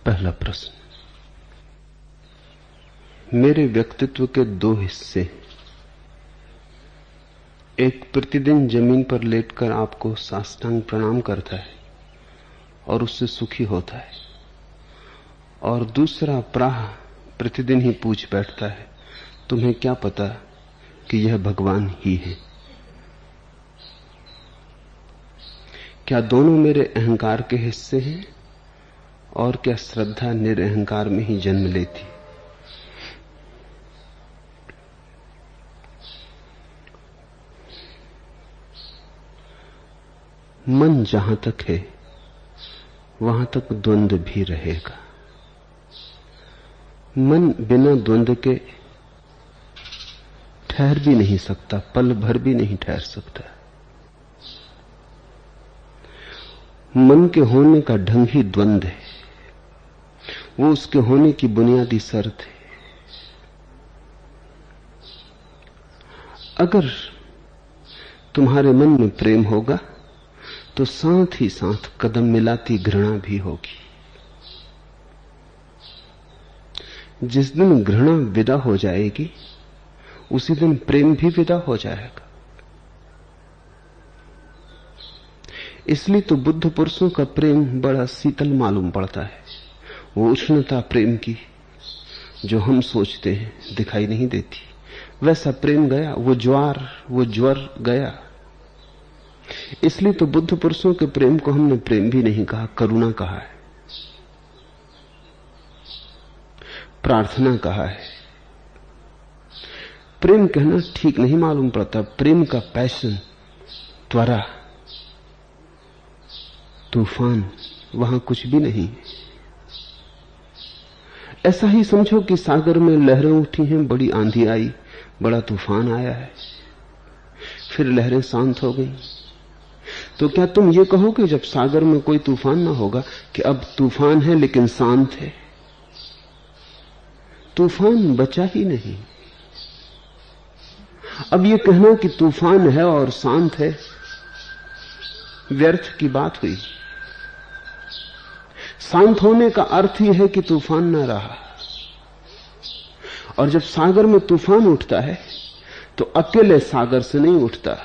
पहला प्रश्न। मेरे व्यक्तित्व के दो हिस्से। एक प्रतिदिन जमीन पर लेटकर आपको साष्टांग प्रणाम करता है और उससे सुखी होता है, और दूसरा प्राह प्रतिदिन ही पूछ बैठता है, तुम्हें क्या पता कि यह भगवान ही है। क्या दोनों मेरे अहंकार के हिस्से हैं, और क्या श्रद्धा निरअहकार में ही जन्म लेती? मन जहां तक है वहां तक द्वंद्व भी रहेगा। मन बिना द्वंद्व के ठहर भी नहीं सकता, पल भर भी नहीं ठहर सकता। मन के होने का ढंग ही द्वंद्व है, वो उसके होने की बुनियादी शर्त है। अगर तुम्हारे मन में प्रेम होगा तो साथ ही साथ कदम मिलाती घृणा भी होगी। जिस दिन घृणा विदा हो जाएगी उसी दिन प्रेम भी विदा हो जाएगा। इसलिए तो बुद्ध पुरुषों का प्रेम बड़ा शीतल मालूम पड़ता है। वो उष्णता प्रेम की जो हम सोचते हैं दिखाई नहीं देती, वैसा प्रेम गया, वो ज्वर गया। इसलिए तो बुद्ध पुरुषों के प्रेम को हमने प्रेम भी नहीं कहा, करुणा कहा है, प्रार्थना कहा है। प्रेम कहना ठीक नहीं मालूम पड़ता। प्रेम का पैशन, त्वरा, तूफान, वहां कुछ भी नहीं। ऐसा ही समझो कि सागर में लहरें उठी हैं, बड़ी आंधी आई, बड़ा तूफान आया है, फिर लहरें शांत हो गई। तो क्या तुम ये कहोगे जब सागर में कोई तूफान ना होगा कि अब तूफान है लेकिन शांत है? तूफान बचा ही नहीं। अब ये कहना कि तूफान है और शांत है व्यर्थ की बात हुई। शांत होने का अर्थ ही है कि तूफान ना रहा। और जब सागर में तूफान उठता है तो अकेले सागर से नहीं उठता,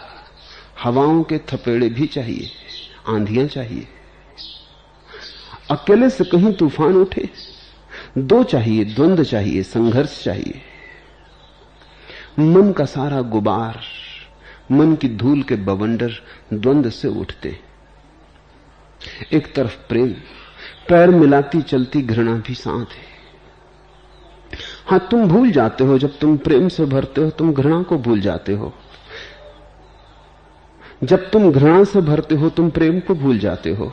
हवाओं के थपेड़े भी चाहिए, आंधियां चाहिए। अकेले से कहीं तूफान उठे, दो चाहिए, द्वंद्व चाहिए, संघर्ष चाहिए। मन का सारा गुबार, मन की धूल के बवंडर द्वंद्व से उठते। एक तरफ प्रेम, पैर मिलाती चलती घृणा भी साथ है। हां, तुम भूल जाते हो, जब तुम प्रेम से भरते हो तुम घृणा को भूल जाते हो। जब तुम घृणा से भरते हो तुम प्रेम को भूल जाते हो,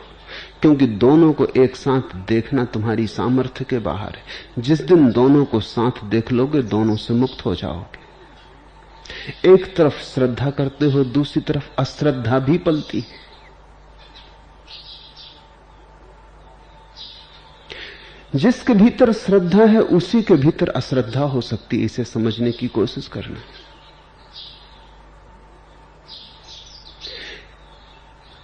क्योंकि दोनों को एक साथ देखना तुम्हारी सामर्थ्य के बाहर है। जिस दिन दोनों को साथ देख लोगे दोनों से मुक्त हो जाओगे। एक तरफ श्रद्धा करते हो, दूसरी तरफ अश्रद्धा भी पलती है। जिसके भीतर श्रद्धा है उसी के भीतर अश्रद्धा हो सकती है। इसे समझने की कोशिश करना।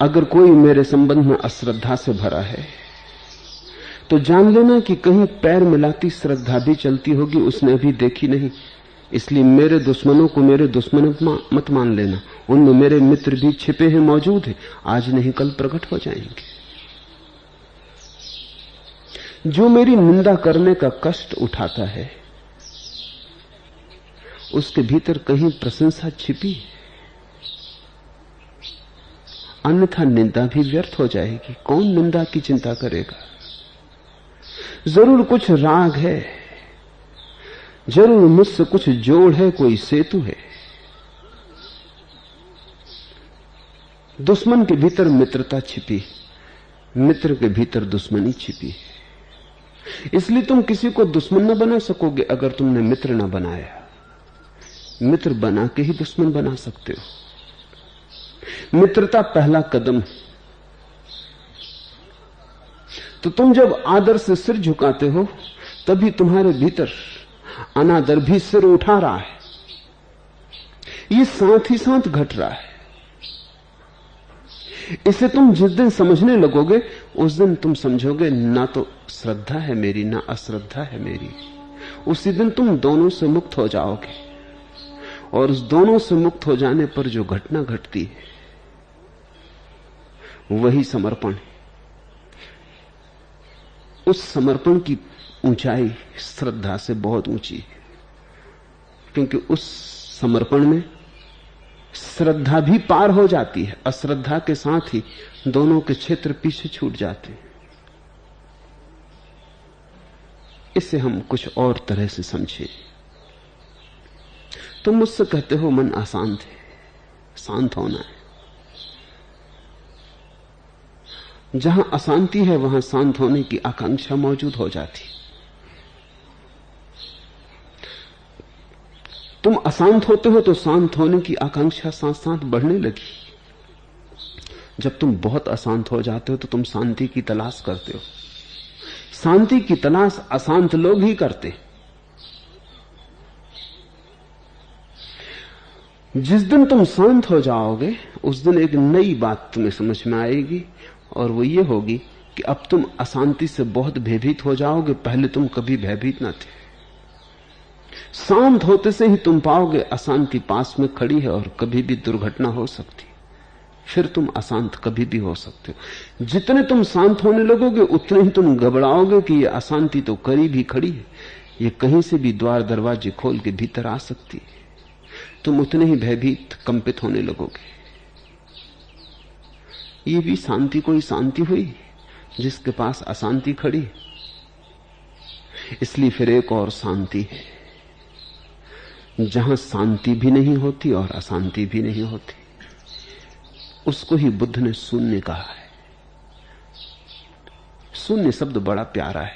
अगर कोई मेरे संबंध में अश्रद्धा से भरा है तो जान लेना कि कहीं पैर मिलाती श्रद्धा भी चलती होगी, उसने अभी देखी नहीं। इसलिए मेरे दुश्मनों को मेरे दुश्मन मत मान लेना। उनमें मेरे मित्र भी छिपे हैं, मौजूद हैं, आज नहीं कल प्रकट हो जाएंगे। जो मेरी निंदा करने का कष्ट उठाता है उसके भीतर कहीं प्रशंसा छिपी है, अन्यथा निंदा भी व्यर्थ हो जाएगी। कौन निंदा की चिंता करेगा? जरूर कुछ राग है, जरूर मुझसे कुछ जोड़ है, कोई सेतु है। दुश्मन के भीतर मित्रता छिपी, मित्र के भीतर दुश्मनी छिपी। इसलिए तुम किसी को दुश्मन न बना सकोगे अगर तुमने मित्र न बनाया। मित्र बना के ही दुश्मन बना सकते हो। मित्रता पहला कदम है। तो तुम जब आदर से सिर झुकाते हो तभी तुम्हारे भीतर अनादर भी सिर उठा रहा है। ये साथ ही साथ घट रहा है। इसे तुम जिस दिन समझने लगोगे उस दिन तुम समझोगे ना तो श्रद्धा है मेरी ना अश्रद्धा है मेरी। उसी दिन तुम दोनों से मुक्त हो जाओगे, और उस दोनों से मुक्त हो जाने पर जो घटना घटती है वही समर्पण है। उस समर्पण की ऊंचाई श्रद्धा से बहुत ऊंची है, क्योंकि उस समर्पण में श्रद्धा भी पार हो जाती है, अश्रद्धा के साथ ही दोनों के क्षेत्र पीछे छूट जाते हैं। इसे हम कुछ और तरह से समझे। तुम मुझसे कहते हो मन अशांत है, शांत होना है। जहां अशांति है वहां शांत होने की आकांक्षा मौजूद हो जाती। तुम अशांत होते हो तो शांत होने की आकांक्षा साथ साथ बढ़ने लगी। जब तुम बहुत अशांत हो जाते हो तो तुम शांति की तलाश करते हो। शांति की तलाश अशांत लोग ही करते। जिस दिन तुम शांत हो जाओगे उस दिन एक नई बात तुम्हें समझ में आएगी, और वो ये होगी कि अब तुम अशांति से बहुत भयभीत हो जाओगे। पहले तुम कभी भयभीत ना थे। शांत होते से ही तुम पाओगे अशांति पास में खड़ी है और कभी भी दुर्घटना हो सकती। फिर तुम अशांत कभी भी हो सकते हो। जितने तुम शांत होने लगोगे उतने ही तुम घबराओगे कि ये अशांति तो करीब ही खड़ी है, ये कहीं से भी द्वार दरवाजे खोल के भीतर आ सकती है। तुम उतने ही भयभीत कंपित होने लगोगे। ये भी शांति कोई शांति हुई जिसके पास अशांति खड़ी। इसलिए फिर एक और शांति है जहां शांति भी नहीं होती और अशांति भी नहीं होती। उसको ही बुद्ध ने शून्य कहा है। शून्य शब्द बड़ा प्यारा है,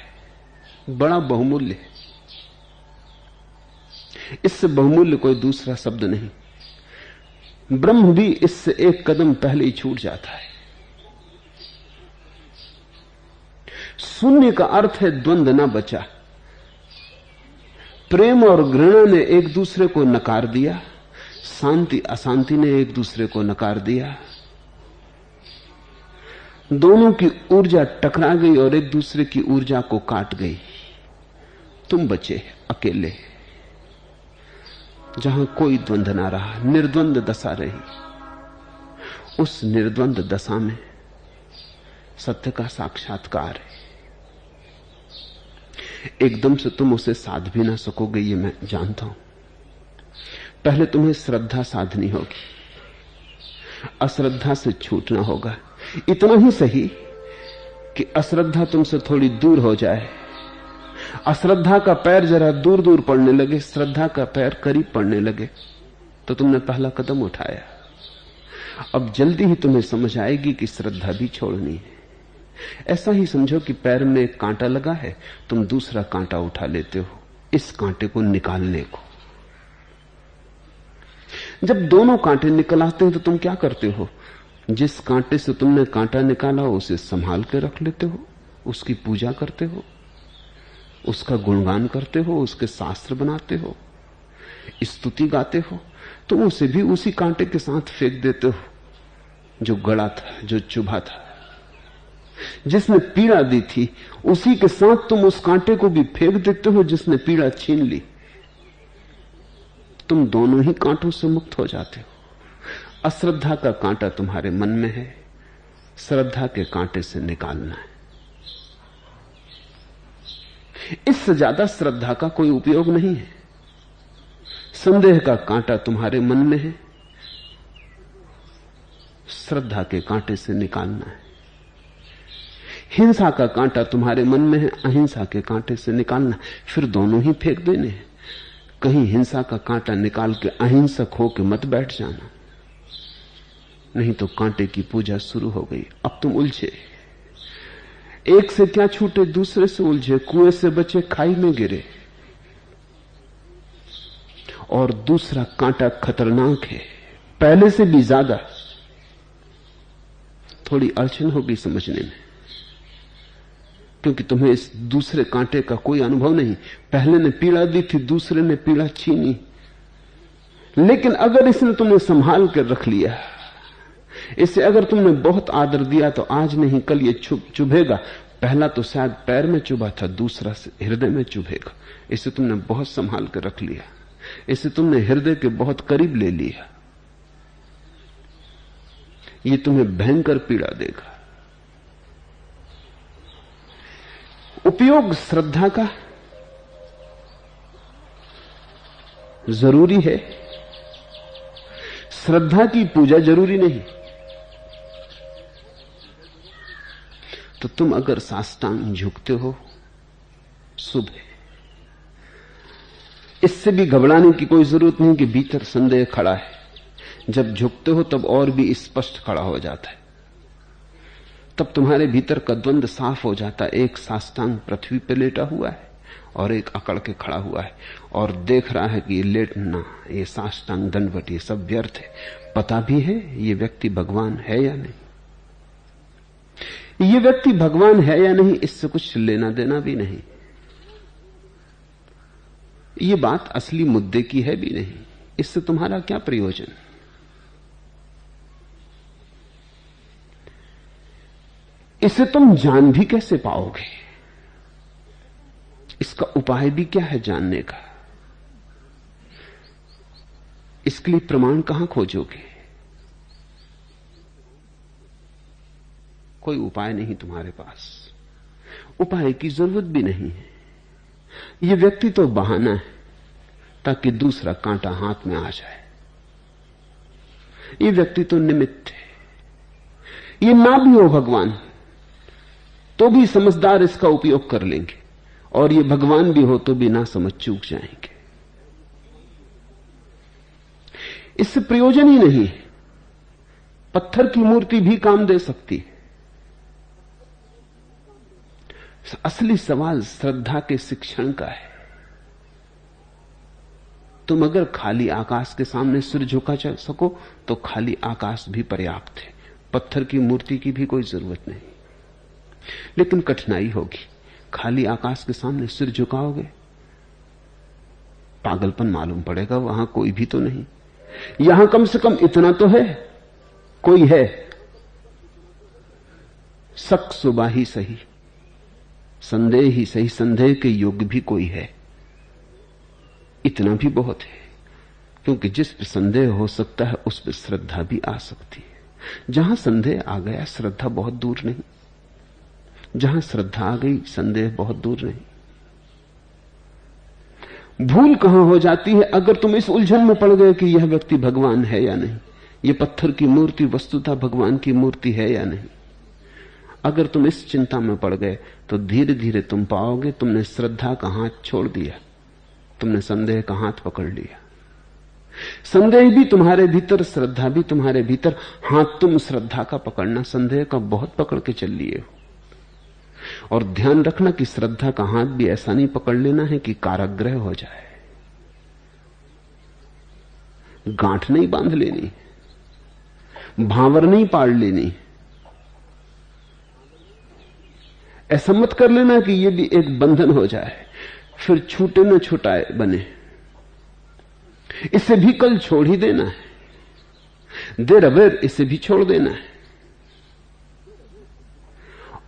बड़ा बहुमूल्य है। इससे बहुमूल्य कोई दूसरा शब्द नहीं। ब्रह्म भी इससे एक कदम पहले ही छूट जाता है। शून्य का अर्थ है द्वंद्व ना बचा। प्रेम और घृणा ने एक दूसरे को नकार दिया, शांति अशांति ने एक दूसरे को नकार दिया। दोनों की ऊर्जा टकरा गई और एक दूसरे की ऊर्जा को काट गई। तुम बचे अकेले, जहां कोई द्वंद्व ना रहा, निर्द्वंद दशा रही। उस निर्द्वंद दशा में सत्य का साक्षात्कार है। एकदम से तुम उसे साध भी ना सकोगे, ये मैं जानता हूं। पहले तुम्हें श्रद्धा साधनी होगी, अश्रद्धा से छूटना होगा। इतना ही सही कि अश्रद्धा तुमसे थोड़ी दूर हो जाए। अश्रद्धा का पैर जरा दूर दूर पड़ने लगे, श्रद्धा का पैर करीब पड़ने लगे, तो तुमने पहला कदम उठाया। अब जल्दी ही तुम्हें समझ आएगी कि श्रद्धा भी छोड़नी है। ऐसा ही समझो कि पैर में एक कांटा लगा है, तुम दूसरा कांटा उठा लेते हो इस कांटे को निकालने को। जब दोनों कांटे निकल आते हैं तो तुम क्या करते हो? जिस कांटे से तुमने कांटा निकाला उसे संभाल के रख लेते हो, उसकी पूजा करते हो, उसका गुणगान करते हो, उसके शास्त्र बनाते हो, स्तुति गाते हो। तुम उसे भी उसी कांटे के साथ फेंक देते हो जो गड़ा था, जो चुभा था, जिसने पीड़ा दी थी। उसी के साथ तुम उस कांटे को भी फेंक देते हो जिसने पीड़ा छीन ली। तुम दोनों ही कांटों से मुक्त हो जाते हो। अश्रद्धा का कांटा तुम्हारे मन में है, श्रद्धा के कांटे से निकालना है। इससे ज्यादा श्रद्धा का कोई उपयोग नहीं है। संदेह का कांटा तुम्हारे मन में है, श्रद्धा के कांटे से निकालना है। हिंसा का कांटा तुम्हारे मन में है, अहिंसा के कांटे से निकालना। फिर दोनों ही फेंक देने हैं। कहीं हिंसा का कांटा निकाल के अहिंसक होकर मत बैठ जाना, नहीं तो कांटे की पूजा शुरू हो गई। अब तुम उलझे, एक से क्या छूटे दूसरे से उलझे, कुएं से बचे खाई में गिरे। और दूसरा कांटा खतरनाक है, पहले से भी ज्यादा। थोड़ी अड़चन होगी समझने में, क्योंकि तुम्हें इस दूसरे कांटे का कोई अनुभव नहीं। पहले ने पीड़ा दी थी, दूसरे ने पीड़ा छीनी। लेकिन अगर इसने तुम्हें संभाल कर रख लिया, इसे अगर तुमने बहुत आदर दिया तो आज नहीं कल ये चुभेगा। पहला तो शायद पैर में चुभा था, दूसरा से हृदय में चुभेगा। इसे तुमने बहुत संभाल कर रख लिया, इसे तुमने हृदय के बहुत करीब ले लिया। ये तुम्हें भयंकर पीड़ा देगा। उपयोग श्रद्धा का जरूरी है, श्रद्धा की पूजा जरूरी नहीं। तो तुम अगर साष्टांग झुकते हो, शुभ है। इससे भी घबराने की कोई जरूरत नहीं कि भीतर संदेह खड़ा है। जब झुकते हो तब और भी स्पष्ट खड़ा हो जाता है, तब तुम्हारे भीतर का द्वंद्व साफ हो जाता है। एक साष्टांग पृथ्वी पर लेटा हुआ है और एक अकड़ के खड़ा हुआ है और देख रहा है कि ये लेटना, ये साष्टांग दंडवत, ये सब व्यर्थ है। पता भी है ये व्यक्ति भगवान है या नहीं। ये व्यक्ति भगवान है या नहीं, इससे कुछ लेना देना भी नहीं। ये बात असली मुद्दे की है भी नहीं। इससे तुम्हारा क्या प्रयोजन। इसे तुम जान भी कैसे पाओगे, इसका उपाय भी क्या है जानने का। इसके लिए प्रमाण कहां खोजोगे। कोई उपाय नहीं तुम्हारे पास, उपाय की जरूरत भी नहीं है। यह व्यक्ति तो बहाना है ताकि दूसरा कांटा हाथ में आ जाए। यह व्यक्ति तो निमित्त है। ये ना भी हो भगवान तो भी समझदार इसका उपयोग कर लेंगे, और ये भगवान भी हो तो भी ना समझ चूक जाएंगे। इससे प्रयोजन ही नहीं। पत्थर की मूर्ति भी काम दे सकती है। असली सवाल श्रद्धा के शिक्षण का है। तुम अगर खाली आकाश के सामने सिर झुका सको तो खाली आकाश भी पर्याप्त है, पत्थर की मूर्ति की भी कोई जरूरत नहीं। लेकिन कठिनाई होगी। खाली आकाश के सामने सिर झुकाओगे, पागलपन मालूम पड़ेगा। वहां कोई भी तो नहीं। यहां कम से कम इतना तो है, कोई है। शक सुबह ही सही, संदेह ही सही, संदेह के योग्य भी कोई है। इतना भी बहुत है, क्योंकि जिस पर संदेह हो सकता है उस पर श्रद्धा भी आ सकती है। जहां संदेह आ गया श्रद्धा बहुत दूर नहीं, जहां श्रद्धा आ गई संदेह बहुत दूर नहीं। भूल कहां हो जाती है, अगर तुम इस उलझन में पड़ गए कि यह व्यक्ति भगवान है या नहीं, यह पत्थर की मूर्ति वस्तुतः भगवान की मूर्ति है या नहीं। अगर तुम इस चिंता में पड़ गए तो धीरे धीरे तुम पाओगे तुमने श्रद्धा का हाथ छोड़ दिया, तुमने संदेह का हाथ पकड़ लिया। संदेह भी तुम्हारे भीतर, श्रद्धा भी तुम्हारे भीतर। हाथ तुम श्रद्धा का पकड़ना, संदेह का बहुत पकड़ के चल लिए हो। और ध्यान रखना कि श्रद्धा का हाथ भी ऐसा नहीं पकड़ लेना है कि कारागृह हो जाए। गांठ नहीं बांध लेनी, भांवर नहीं पाड़ लेनी। ऐसा मत कर लेना कि यह भी एक बंधन हो जाए, फिर छूटे न छुटाए बने। इसे भी कल छोड़ ही देना है, देर अबेर इसे भी छोड़ देना है।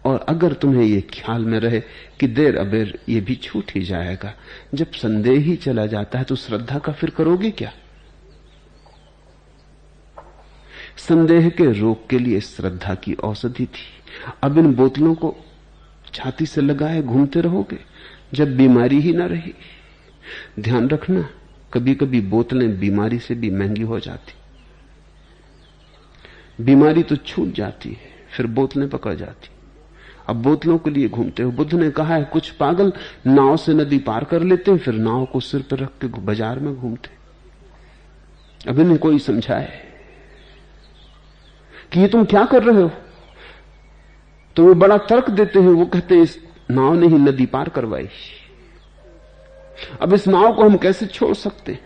और अगर तुम्हें यह ख्याल में रहे कि देर अबेर यह भी छूट ही जाएगा, जब संदेह ही चला जाता है तो श्रद्धा का फिर करोगे क्या। संदेह के रोग के लिए श्रद्धा की औषधि थी। अब इन बोतलों को छाती से लगाए घूमते रहोगे जब बीमारी ही ना रही। ध्यान रखना, कभी कभी बोतलें बीमारी से भी महंगी हो जाती। बीमारी तो छूट जाती है, फिर बोतलें पकड़ जाती। अब बोतलों के लिए घूमते हो। बुद्ध ने कहा है कुछ पागल नाव से नदी पार कर लेते हैं, फिर नाव को सिर पर रख के बाजार में घूमते। अब इन्हें कोई समझाए कि ये तुम क्या कर रहे हो, तो वो बड़ा तर्क देते हैं। वो कहते हैं इस नाव ने ही नदी पार करवाई, अब इस नाव को हम कैसे छोड़ सकते।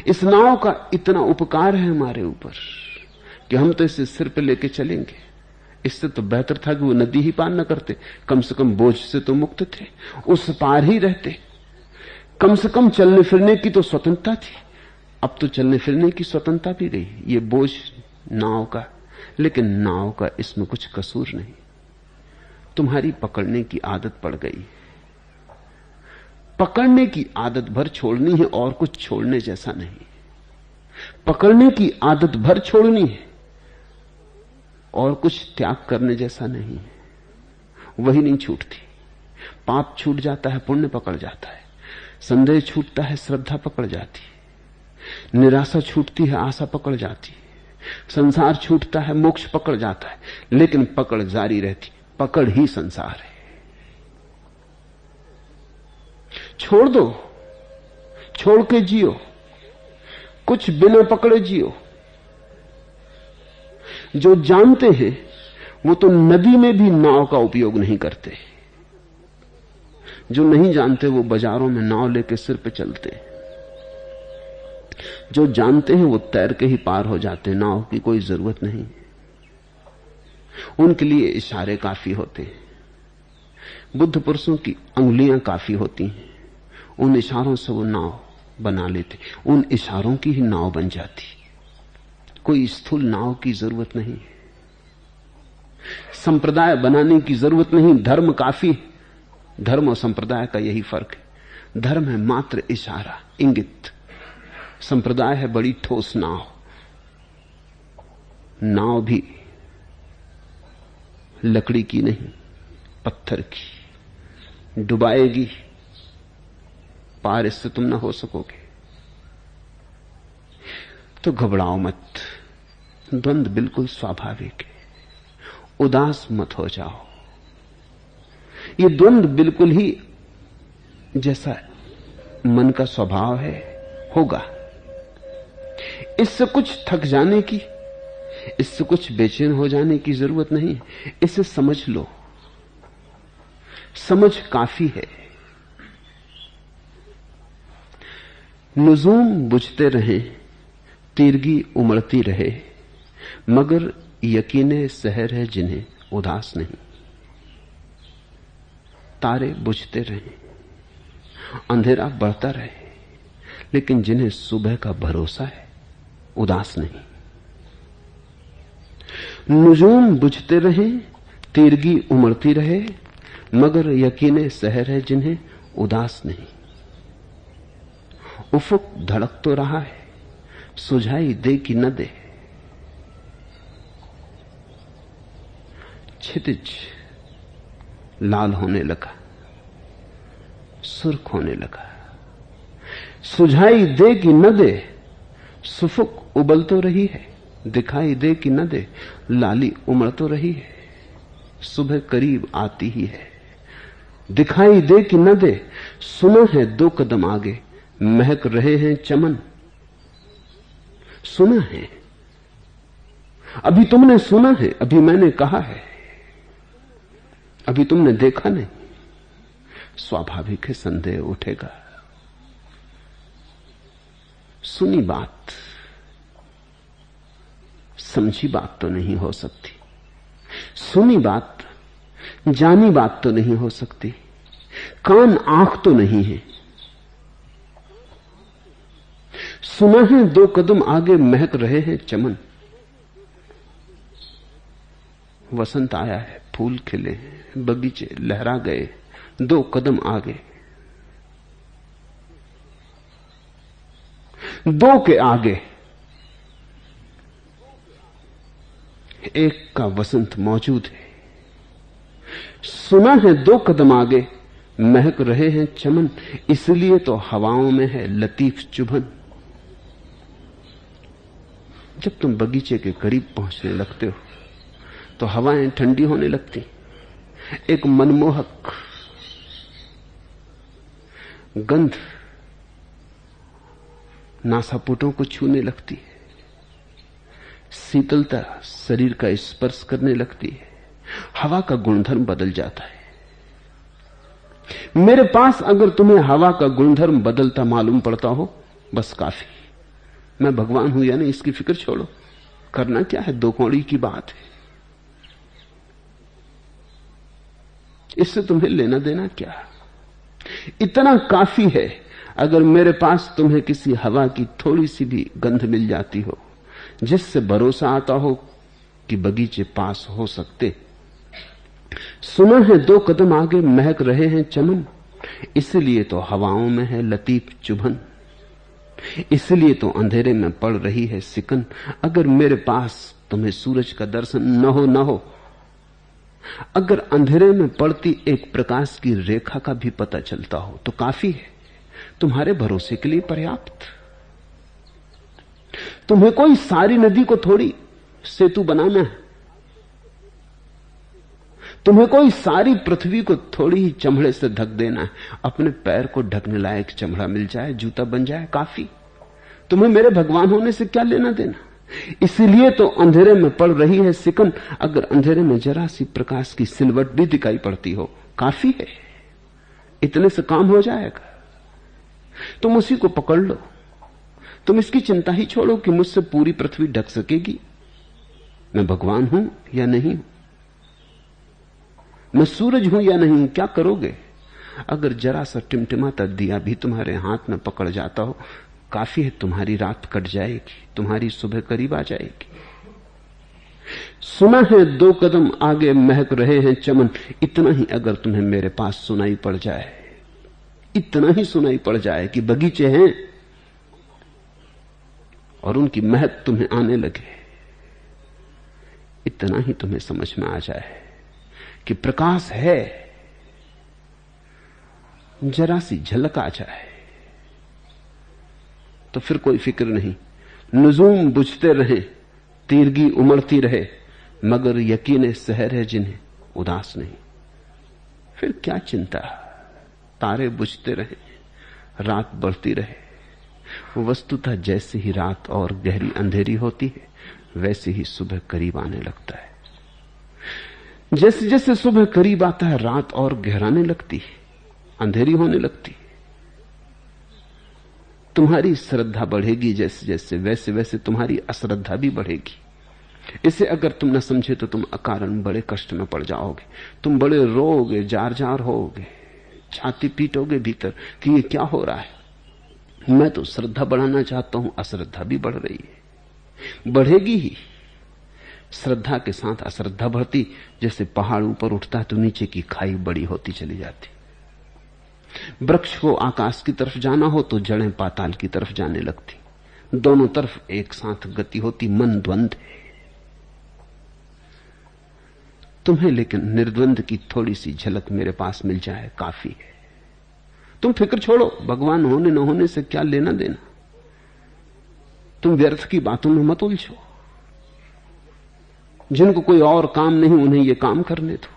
इस नाव का इतना उपकार है हमारे ऊपर कि हम तो इसे सिर पे लेके चलेंगे। इससे तो बेहतर था कि वो नदी ही पार न करते, कम से कम बोझ से तो मुक्त थे, उस पार ही रहते। कम से कम चलने फिरने की तो स्वतंत्रता थी। अब तो चलने फिरने की स्वतंत्रता भी गई, ये बोझ नाव का, लेकिन नाव का इसमें कुछ कसूर नहीं। तुम्हारी पकड़ने की आदत पड़ गई। पकड़ने की आदत भर छोड़नी है और कुछ छोड़ने जैसा नहीं। पकड़ने की आदत भर छोड़नी है और कुछ त्याग करने जैसा नहीं है। वही नहीं छूटती। पाप छूट जाता है, पुण्य पकड़ जाता है। संदेह छूटता है, श्रद्धा पकड़ जाती है। निराशा छूटती है, आशा पकड़ जाती है। संसार छूटता है, मोक्ष पकड़ जाता है, लेकिन पकड़ जारी रहती। पकड़ ही संसार है। छोड़ दो, छोड़ के जियो, कुछ बिना पकड़े जियो। जो जानते हैं वो तो नदी में भी नाव का उपयोग नहीं करते। जो नहीं जानते वो बाजारों में नाव लेके सिर पे चलते हैं। जो जानते हैं वो तैर के ही पार हो जाते हैं, नाव की कोई जरूरत नहीं। उनके लिए इशारे काफी होते हैं। बुद्ध पुरुषों की अंगुलियां काफी होती हैं। उन इशारों से वो नाव बना लेते, उन इशारों की ही नाव बन जाती। कोई स्थूल नाव की जरूरत नहीं, संप्रदाय बनाने की जरूरत नहीं। धर्म काफी। धर्म और संप्रदाय का यही फर्क है। धर्म है मात्र इशारा, इंगित। संप्रदाय है बड़ी ठोस नाव। नाव भी लकड़ी की नहीं, पत्थर की। डुबाएगी, पार इससे तुम ना हो सकोगे। तो घबराओ मत। द्वंद्व बिल्कुल स्वाभाविक है। उदास मत हो जाओ। ये द्वंद्व बिल्कुल ही जैसा मन का स्वभाव है, होगा। इससे कुछ थक जाने की, इससे कुछ बेचैन हो जाने की जरूरत नहीं। इसे समझ लो, समझ काफी है। नुजूम बुझते रहे, तीरगी उमड़ती रहे, मगर यकीने सहर है जिन्हें उदास नहीं। तारे बुझते रहे, अंधेरा बढ़ता रहे, लेकिन जिन्हें सुबह का भरोसा है उदास नहीं। नुजूम बुझते रहे, तीरगी उमड़ती रहे, मगर यकीने सहर है जिन्हें उदास नहीं। उफुक धड़क तो रहा है, सुझाई दे कि न दे। क्षितिज लाल होने लगा, सुर्ख होने लगा। सुझाई दे कि न दे, सुफुक उबल तो रही है। दिखाई दे कि न दे, लाली उमड़ तो रही है। सुबह करीब आती ही है। दिखाई दे कि न दे, सुना है 2 कदम आगे, महक रहे हैं चमन। सुना है, अभी तुमने सुना है, अभी मैंने कहा है, अभी तुमने देखा नहीं। स्वाभाविक है संदेह उठेगा। सुनी बात समझी बात तो नहीं हो सकती। सुनी बात जानी बात तो नहीं हो सकती। कान आंख तो नहीं है। सुना है 2 कदम आगे, महक रहे हैं चमन। वसंत आया है, फूल खिले हैं, बगीचे लहरा गए। 2 कदम आगे, 2 के आगे एक का वसंत मौजूद है। सुना है 2 कदम आगे, महक रहे हैं चमन। इसलिए तो हवाओं में है लतीफ चुभन। जब तुम बगीचे के करीब पहुंचने लगते हो तो हवाएं ठंडी होने लगती। एक मनमोहक गंध नासापुटों को छूने लगती है। शीतलता शरीर का स्पर्श करने लगती है। हवा का गुणधर्म बदल जाता है। मेरे पास अगर तुम्हें हवा का गुणधर्म बदलता मालूम पड़ता हो, बस काफी। मैं भगवान हूं या नहीं इसकी फिक्र छोड़ो। करना क्या है, 2 कौड़ी की बात है। इससे तुम्हें लेना देना क्या? इतना काफी है अगर मेरे पास तुम्हें किसी हवा की थोड़ी सी भी गंध मिल जाती हो, जिससे भरोसा आता हो कि बगीचे पास हो सकते। सुना है 2 कदम आगे महक रहे हैं चमन, इसलिए तो हवाओं में है लतीफ चुभन, इसलिए तो अंधेरे में पड़ रही है सिकन। अगर मेरे पास तुम्हें सूरज का दर्शन न हो, अगर अंधेरे में पड़ती एक प्रकाश की रेखा का भी पता चलता हो तो काफी है, तुम्हारे भरोसे के लिए पर्याप्त। तुम्हें कोई सारी नदी को थोड़ी सेतु बनाना है, तुम्हें कोई सारी पृथ्वी को थोड़ी ही चमड़े से ढक देना है। अपने पैर को ढकने लायक चमड़ा मिल जाए, जूता बन जाए, काफी। तुम्हें मेरे भगवान होने से क्या लेना देना। इसीलिए तो अंधेरे में पड़ रही है सिकन। अगर अंधेरे में जरा सी प्रकाश की सिलवट भी दिखाई पड़ती हो, काफी है, इतने से काम हो जाएगा। तुम उसी को पकड़ लो। तुम इसकी चिंता ही छोड़ो कि मुझसे पूरी पृथ्वी ढक सकेगी। मैं भगवान हूं या नहीं, मैं सूरज हूं या नहीं, क्या करोगे। अगर जरा सा टिमटिमाता दिया भी तुम्हारे हाथ में पकड़ जाता हो, काफी है, तुम्हारी रात कट जाएगी, तुम्हारी सुबह करीब आ जाएगी। सुना है 2 कदम आगे महक रहे हैं चमन, इतना ही अगर तुम्हें मेरे पास सुनाई पड़ जाए, इतना ही सुनाई पड़ जाए कि बगीचे हैं और उनकी महक तुम्हें आने लगे, इतना ही तुम्हें समझ में आ जाए कि प्रकाश है, जरा सी झलक आ जाए तो फिर कोई फिक्र नहीं। नुजूम बुझते रहे, तीरगी उमड़ती रहे, मगर यकीन सहर है जिन्हें उदास नहीं। फिर क्या चिंता, तारे बुझते रहे, रात बढ़ती रहे। वो वस्तुतः जैसे ही रात और गहरी अंधेरी होती है, वैसे ही सुबह करीब आने लगता है। जैसे जैसे सुबह करीब आता है, रात और गहराने लगती है, अंधेरी होने लगती है। तुम्हारी श्रद्धा बढ़ेगी जैसे जैसे, वैसे वैसे तुम्हारी अश्रद्धा भी बढ़ेगी। इसे अगर तुम न समझे तो तुम अकारण बड़े कष्ट में पड़ जाओगे। तुम बड़े रोओगे, जार जार होगे, छाती पीटोगे भीतर कि ये क्या हो रहा है। मैं तो श्रद्धा बढ़ाना चाहता हूं, अश्रद्धा भी बढ़ रही है, बढ़ेगी ही। श्रद्धा के साथ अश्रद्धा बढ़ती, जैसे पहाड़ ऊपर उठता है तो नीचे की खाई बड़ी होती चली जाती। वृक्ष को आकाश की तरफ जाना हो तो जड़ें पाताल की तरफ जाने लगती। दोनों तरफ एक साथ गति होती, मन द्वंद है। तुम्हें लेकिन निर्द्वंद की थोड़ी सी झलक मेरे पास मिल जाए, काफी है। तुम फिक्र छोड़ो, भगवान होने न होने से क्या लेना देना। तुम व्यर्थ की बातों में मत उलझो। जिनको कोई और काम नहीं, उन्हें यह काम करने दो।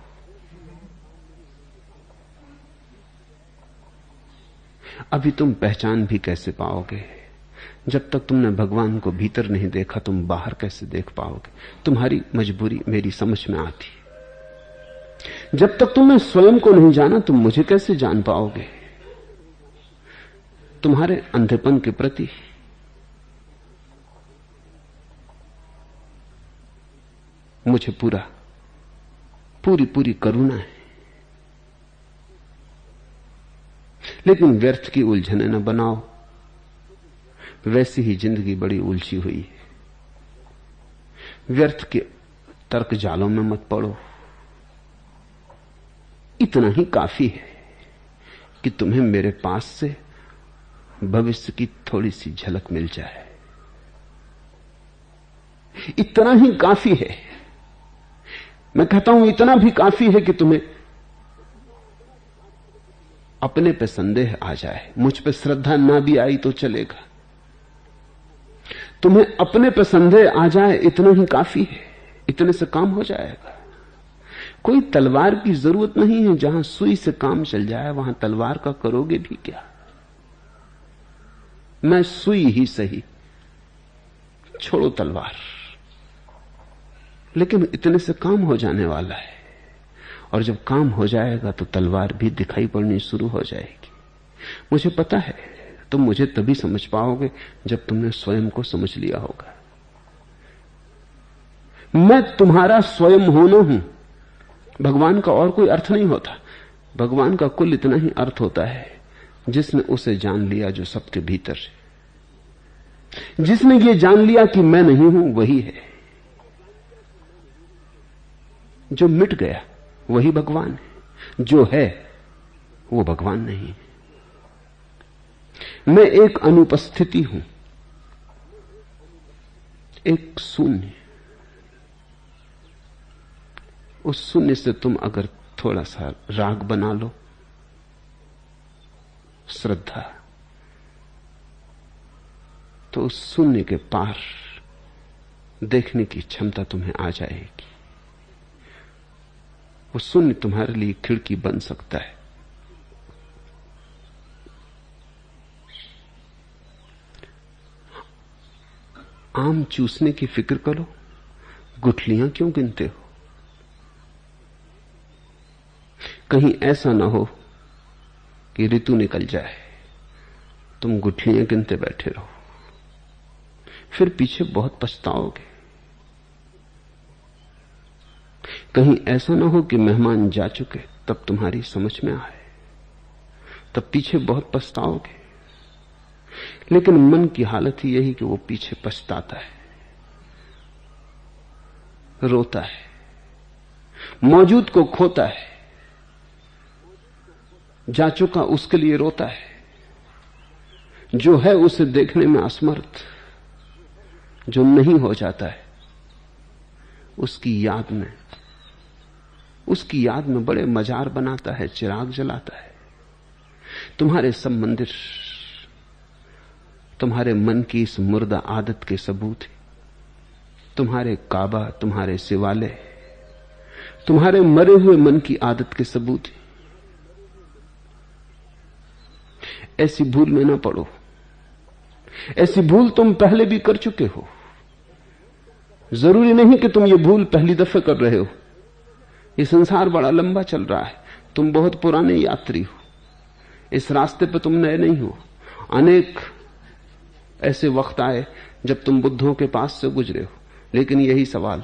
अभी तुम पहचान भी कैसे पाओगे? जब तक तुमने भगवान को भीतर नहीं देखा, तुम बाहर कैसे देख पाओगे? तुम्हारी मजबूरी मेरी समझ में आती। जब तक तुमने स्वयं को नहीं जाना, तुम मुझे कैसे जान पाओगे? तुम्हारे अंधेपन के प्रति मुझे पूरी करुणा है। लेकिन व्यर्थ की उलझने न बनाओ, वैसी ही जिंदगी बड़ी उलझी हुई है। व्यर्थ के तर्क जालों में मत पड़ो। इतना ही काफी है कि तुम्हें मेरे पास से भविष्य की थोड़ी सी झलक मिल जाए। इतना ही काफी है। मैं कहता हूं इतना भी काफी है कि तुम्हें अपने पे संदेह आ जाए। मुझ पे श्रद्धा ना भी आई तो चलेगा, तुम्हें अपने पे संदेह आ जाए, इतना ही काफी है। इतने से काम हो जाएगा। कोई तलवार की जरूरत नहीं है। जहां सुई से काम चल जाए, वहां तलवार का करोगे भी क्या? मैं सुई ही सही, छोड़ो तलवार। लेकिन इतने से काम हो जाने वाला है, और जब काम हो जाएगा तो तलवार भी दिखाई पड़नी शुरू हो जाएगी। मुझे पता है तुम मुझे तभी समझ पाओगे जब तुमने स्वयं को समझ लिया होगा। मैं तुम्हारा स्वयं होना हूं। भगवान का और कोई अर्थ नहीं होता। भगवान का कुल इतना ही अर्थ होता है, जिसने उसे जान लिया जो सबके भीतर है। जिसने ये जान लिया कि मैं नहीं हूं वही है। जो मिट गया वही भगवान है, जो है वो भगवान नहीं। मैं एक अनुपस्थिति हूं, एक शून्य। उस शून्य से तुम अगर थोड़ा सा राग बना लो, श्रद्धा, तो उस शून्य के पार देखने की क्षमता तुम्हें आ जाएगी। वो शून्य तुम्हारे लिए खिड़की बन सकता है। आम चूसने की फिक्र करो, गुठलियां क्यों गिनते हो? कहीं ऐसा ना हो कि ऋतु निकल जाए, तुम गुठलियां गिनते बैठे रहो, फिर पीछे बहुत पछताओगे। कहीं ऐसा ना हो कि मेहमान जा चुके तब तुम्हारी समझ में आए, तब पीछे बहुत पछताओगे। लेकिन मन की हालत ही यही कि वो पीछे पछताता है, रोता है, मौजूद को खोता है, जा चुका उसके लिए रोता है, जो है उसे देखने में असमर्थ, जो नहीं हो जाता है उसकी याद में बड़े मजार बनाता है, चिराग जलाता है। तुम्हारे सब मंदिर तुम्हारे मन की इस मुर्दा आदत के सबूत है। तुम्हारे काबा, तुम्हारे शिवालय तुम्हारे मरे हुए मन की आदत के सबूत है। ऐसी भूल में ना पड़ो। ऐसी भूल तुम पहले भी कर चुके हो। जरूरी नहीं कि तुम ये भूल पहली दफे कर रहे हो। ये संसार बड़ा लंबा चल रहा है, तुम बहुत पुराने यात्री हो, इस रास्ते पर तुम नए नहीं हो। अनेक ऐसे वक्त आए जब तुम बुद्धों के पास से गुजरे हो, लेकिन यही सवाल,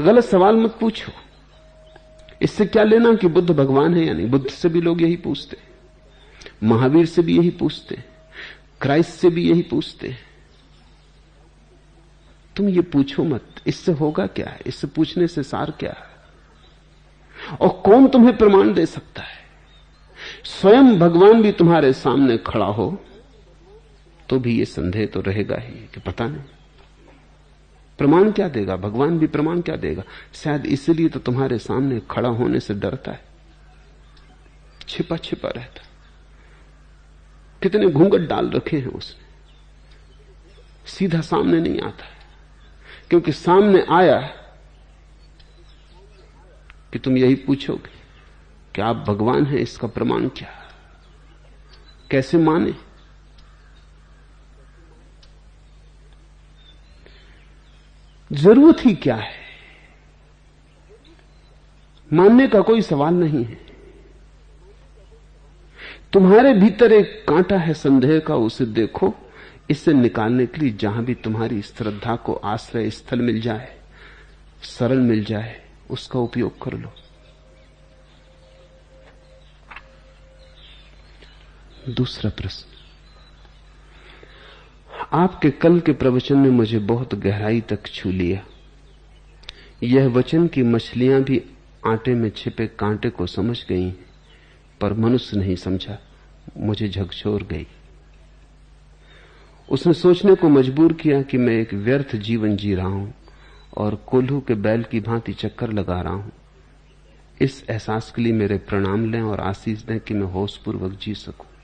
गलत सवाल मत पूछो। इससे क्या लेना कि बुद्ध भगवान है या नहीं। बुद्ध से भी लोग यही पूछते, महावीर से भी यही पूछते, क्राइस्ट से भी यही पूछते। तुम ये पूछो मत, इससे होगा क्या है, इससे पूछने से सार क्या है, और कौन तुम्हें प्रमाण दे सकता है। स्वयं भगवान भी तुम्हारे सामने खड़ा हो तो भी ये संदेह तो रहेगा ही कि पता नहीं प्रमाण क्या देगा। भगवान भी प्रमाण क्या देगा। शायद इसलिए तो तुम्हारे सामने खड़ा होने से डरता है, छिपा छिपा रहता। कितने घूंघट डाल रखे हैं उसने, सीधा सामने नहीं आता है, क्योंकि सामने आया कि तुम यही पूछोगे कि आप भगवान हैं, इसका प्रमाण क्या, कैसे माने। जरूरत ही क्या है, मानने का कोई सवाल नहीं है। तुम्हारे भीतर एक कांटा है संदेह का, उसे देखो। इससे निकालने के लिए जहां भी तुम्हारी श्रद्धा को आश्रय स्थल मिल जाए, सरल मिल जाए, उसका उपयोग कर लो। दूसरा प्रश्न, आपके कल के प्रवचन ने मुझे बहुत गहराई तक छू लिया। यह वचन कि मछलियां भी आटे में छिपे कांटे को समझ गई, पर मनुष्य नहीं समझा, मुझे झकझोर गई। उसने सोचने को मजबूर किया कि मैं एक व्यर्थ जीवन जी रहा हूं और कोल्हू के बैल की भांति चक्कर लगा रहा हूं। इस एहसास के लिए मेरे प्रणाम लें और आशीष दें कि मैं होशपूर्वक जी सकूं।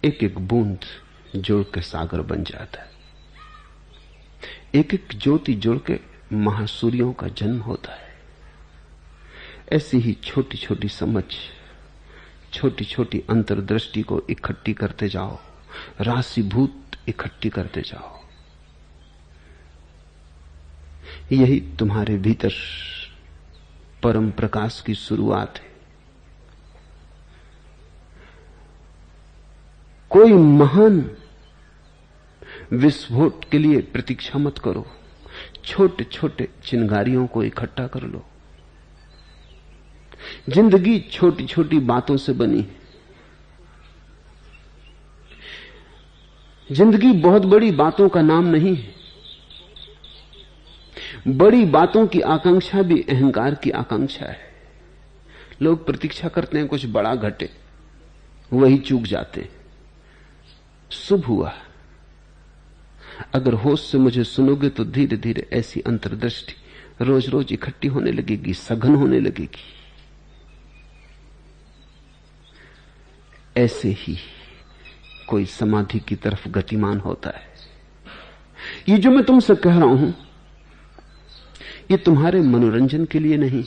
एक एक बूंद जुड़ के सागर बन जाता है, एक एक ज्योति जुड़ के महासूर्यों का जन्म होता है। ऐसी ही छोटी छोटी समझ, छोटी छोटी अंतर्दृष्टि को इकट्ठी करते जाओ, राशिभूत इकट्ठी करते जाओ। यही तुम्हारे भीतर परम प्रकाश की शुरुआत है। कोई महान विस्फोट के लिए प्रतीक्षा मत करो, छोटे छोटे चिंगारियों को इकट्ठा कर लो। जिंदगी छोटी छोटी बातों से बनी है। जिंदगी बहुत बड़ी बातों का नाम नहीं है। बड़ी बातों की आकांक्षा भी अहंकार की आकांक्षा है। लोग प्रतीक्षा करते हैं कुछ बड़ा घटे, वही चूक जाते। शुभ हुआ। अगर होश से मुझे सुनोगे तो धीरे धीरे ऐसी अंतर्दृष्टि रोज रोज इकट्ठी होने लगेगी, सघन होने लगेगी। ऐसे ही कोई समाधि की तरफ गतिमान होता है। ये जो मैं तुमसे कह रहा हूं, ये तुम्हारे मनोरंजन के लिए नहीं।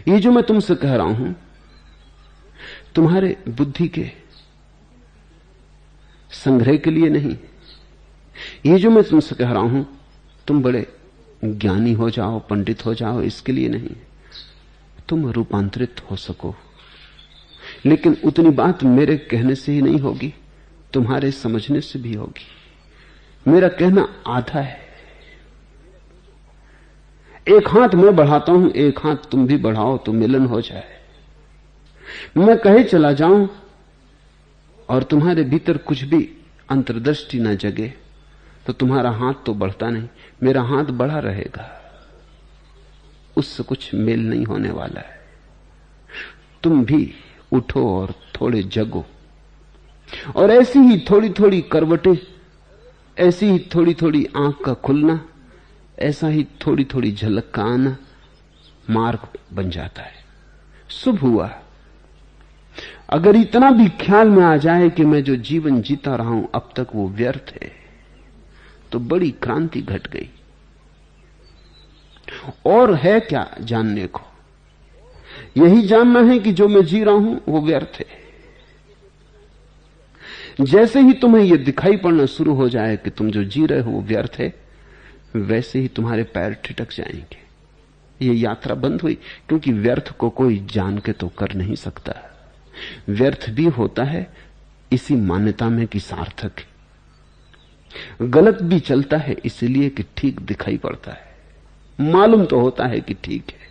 ये जो मैं तुमसे कह रहा हूं, तुम्हारे बुद्धि के संग्रह के लिए नहीं। ये जो मैं तुमसे कह रहा हूं, तुम बड़े ज्ञानी हो जाओ, पंडित हो जाओ, इसके लिए नहीं। तुम रूपांतरित हो सको। लेकिन उतनी बात मेरे कहने से ही नहीं होगी, तुम्हारे समझने से भी होगी। मेरा कहना आधा है। एक हाथ मैं बढ़ाता हूं, एक हाथ तुम भी बढ़ाओ तो मिलन हो जाए। मैं कहे चला जाऊं और तुम्हारे भीतर कुछ भी अंतर्दृष्टि न जगे तो तुम्हारा हाथ तो बढ़ता नहीं, मेरा हाथ बढ़ा रहेगा। उससे कुछ मेल नहीं होने वाला है। तुम भी उठो और थोड़े जगो। और ऐसी ही थोड़ी थोड़ी करवटें, ऐसी ही थोड़ी थोड़ी आंख का खुलना, ऐसा ही थोड़ी थोड़ी झलक का आना मार्ग बन जाता है। शुभ हुआ। अगर इतना भी ख्याल में आ जाए कि मैं जो जीवन जीता रहा हूं अब तक वो व्यर्थ है, तो बड़ी क्रांति घट गई। और है क्या जानने को? यही जानना है कि जो मैं जी रहा हूं वो व्यर्थ है। जैसे ही तुम्हें यह दिखाई पड़ना शुरू हो जाए कि तुम जो जी रहे हो वो व्यर्थ है, वैसे ही तुम्हारे पैर ठिठक जाएंगे। ये यात्रा बंद हुई, क्योंकि व्यर्थ को कोई जान के तो कर नहीं सकता। व्यर्थ भी होता है इसी मान्यता में कि सार्थक है। गलत भी चलता है इसलिए कि ठीक दिखाई पड़ता है, मालूम तो होता है कि ठीक है।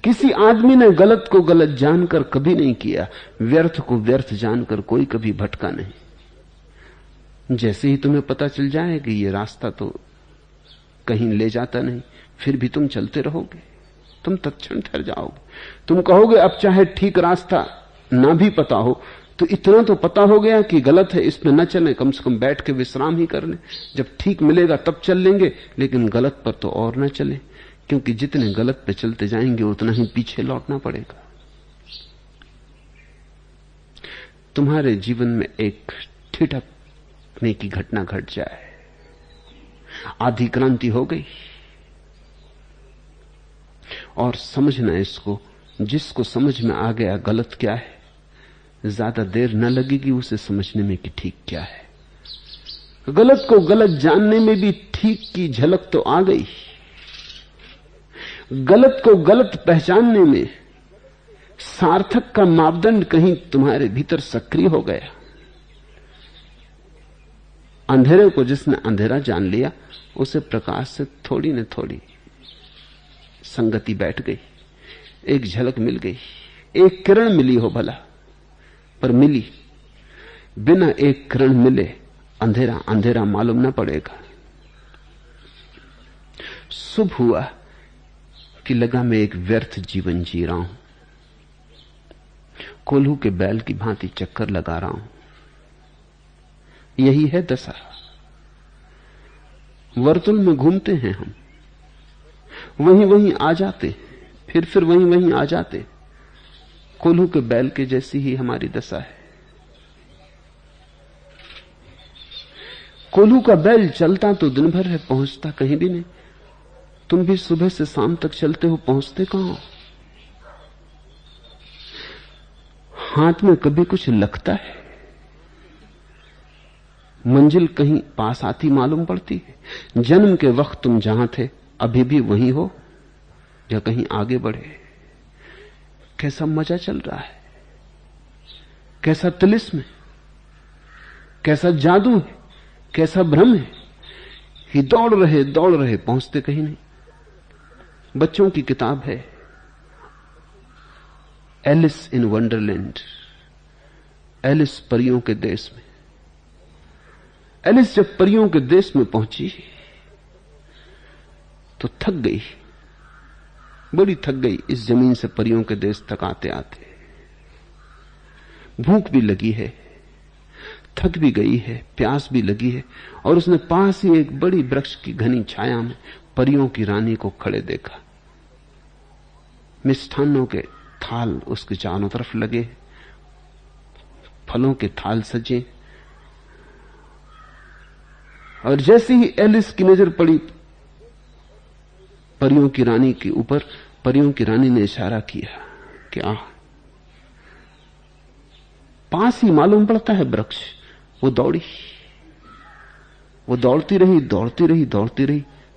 किसी आदमी ने गलत को गलत जानकर कभी नहीं किया, व्यर्थ को व्यर्थ जानकर कोई कभी भटका नहीं। जैसे ही तुम्हें पता चल जाए कि ये रास्ता तो कहीं ले जाता नहीं, फिर भी तुम चलते रहोगे, तुम तत्क्षण ठहर जाओगे। तुम कहोगे अब चाहे ठीक रास्ता ना भी पता हो तो इतना तो पता हो गया कि गलत है, इसमें न चलें, कम से कम बैठ के विश्राम ही कर लें, जब ठीक मिलेगा तब चल लेंगे, लेकिन गलत पर तो और न चलें, क्योंकि जितने गलत पे चलते जाएंगे उतना ही पीछे लौटना पड़ेगा। तुम्हारे जीवन में एक ठिठकने की घटना घट जाए, आधी क्रांति हो गई। और समझना इसको, जिसको समझ में आ गया गलत क्या है, ज्यादा देर न लगेगी उसे समझने में कि ठीक क्या है। गलत को गलत जानने में भी ठीक की झलक तो आ गई। गलत को गलत पहचानने में सार्थक का मापदंड कहीं तुम्हारे भीतर सक्रिय हो गया। अंधेरे को जिसने अंधेरा जान लिया, उसे प्रकाश से थोड़ी न थोड़ी संगति बैठ गई, एक झलक मिल गई, एक किरण मिली हो भला, पर मिली। बिना एक किरण मिले अंधेरा अंधेरा मालूम न पड़ेगा। शुभ हुआ कि लगा मैं एक व्यर्थ जीवन जी रहा हूं, कोल्हू के बैल की भांति चक्कर लगा रहा हूं। यही है दशा। वर्तुल में घूमते हैं हम, वहीं वहीं आ जाते, फिर वहीं वहीं आ जाते। कोल्हू के बैल के जैसी ही हमारी दशा है। कोल्हू का बैल चलता तो दिन भर है, पहुंचता कहीं भी नहीं। तुम भी सुबह से शाम तक चलते हो, पहुंचते कहां हो? हाथ में कभी कुछ लगता है? मंजिल कहीं पास आती मालूम पड़ती है? जन्म के वक्त तुम जहां थे अभी भी वहीं हो या कहीं आगे बढ़े? कैसा मजा चल रहा है, कैसा तिलिस्म है, कैसा जादू है, कैसा भ्रम है कि दौड़ रहे पहुंचते कहीं नहीं। बच्चों की किताब है एलिस इन वंडरलैंड, एलिस परियों के देश में। एलिस जब परियों के देश में पहुंची तो थक गई, बड़ी थक गई इस जमीन से परियों के देश तक आते आते। भूख भी लगी है, थक भी गई है, प्यास भी लगी है, और उसने पास ही एक बड़ी वृक्ष की घनी छाया में परियों की रानी को खड़े देखा। मिष्ठान्नों के थाल उसके चारों तरफ लगे, फलों के थाल सजे, और जैसे ही एलिस की नजर पड़ी परियों की रानी के ऊपर, परियों की रानी ने इशारा किया कि आ। पास ही मालूम पड़ता है वृक्ष। वो दौड़ी, वो दौड़ती रही,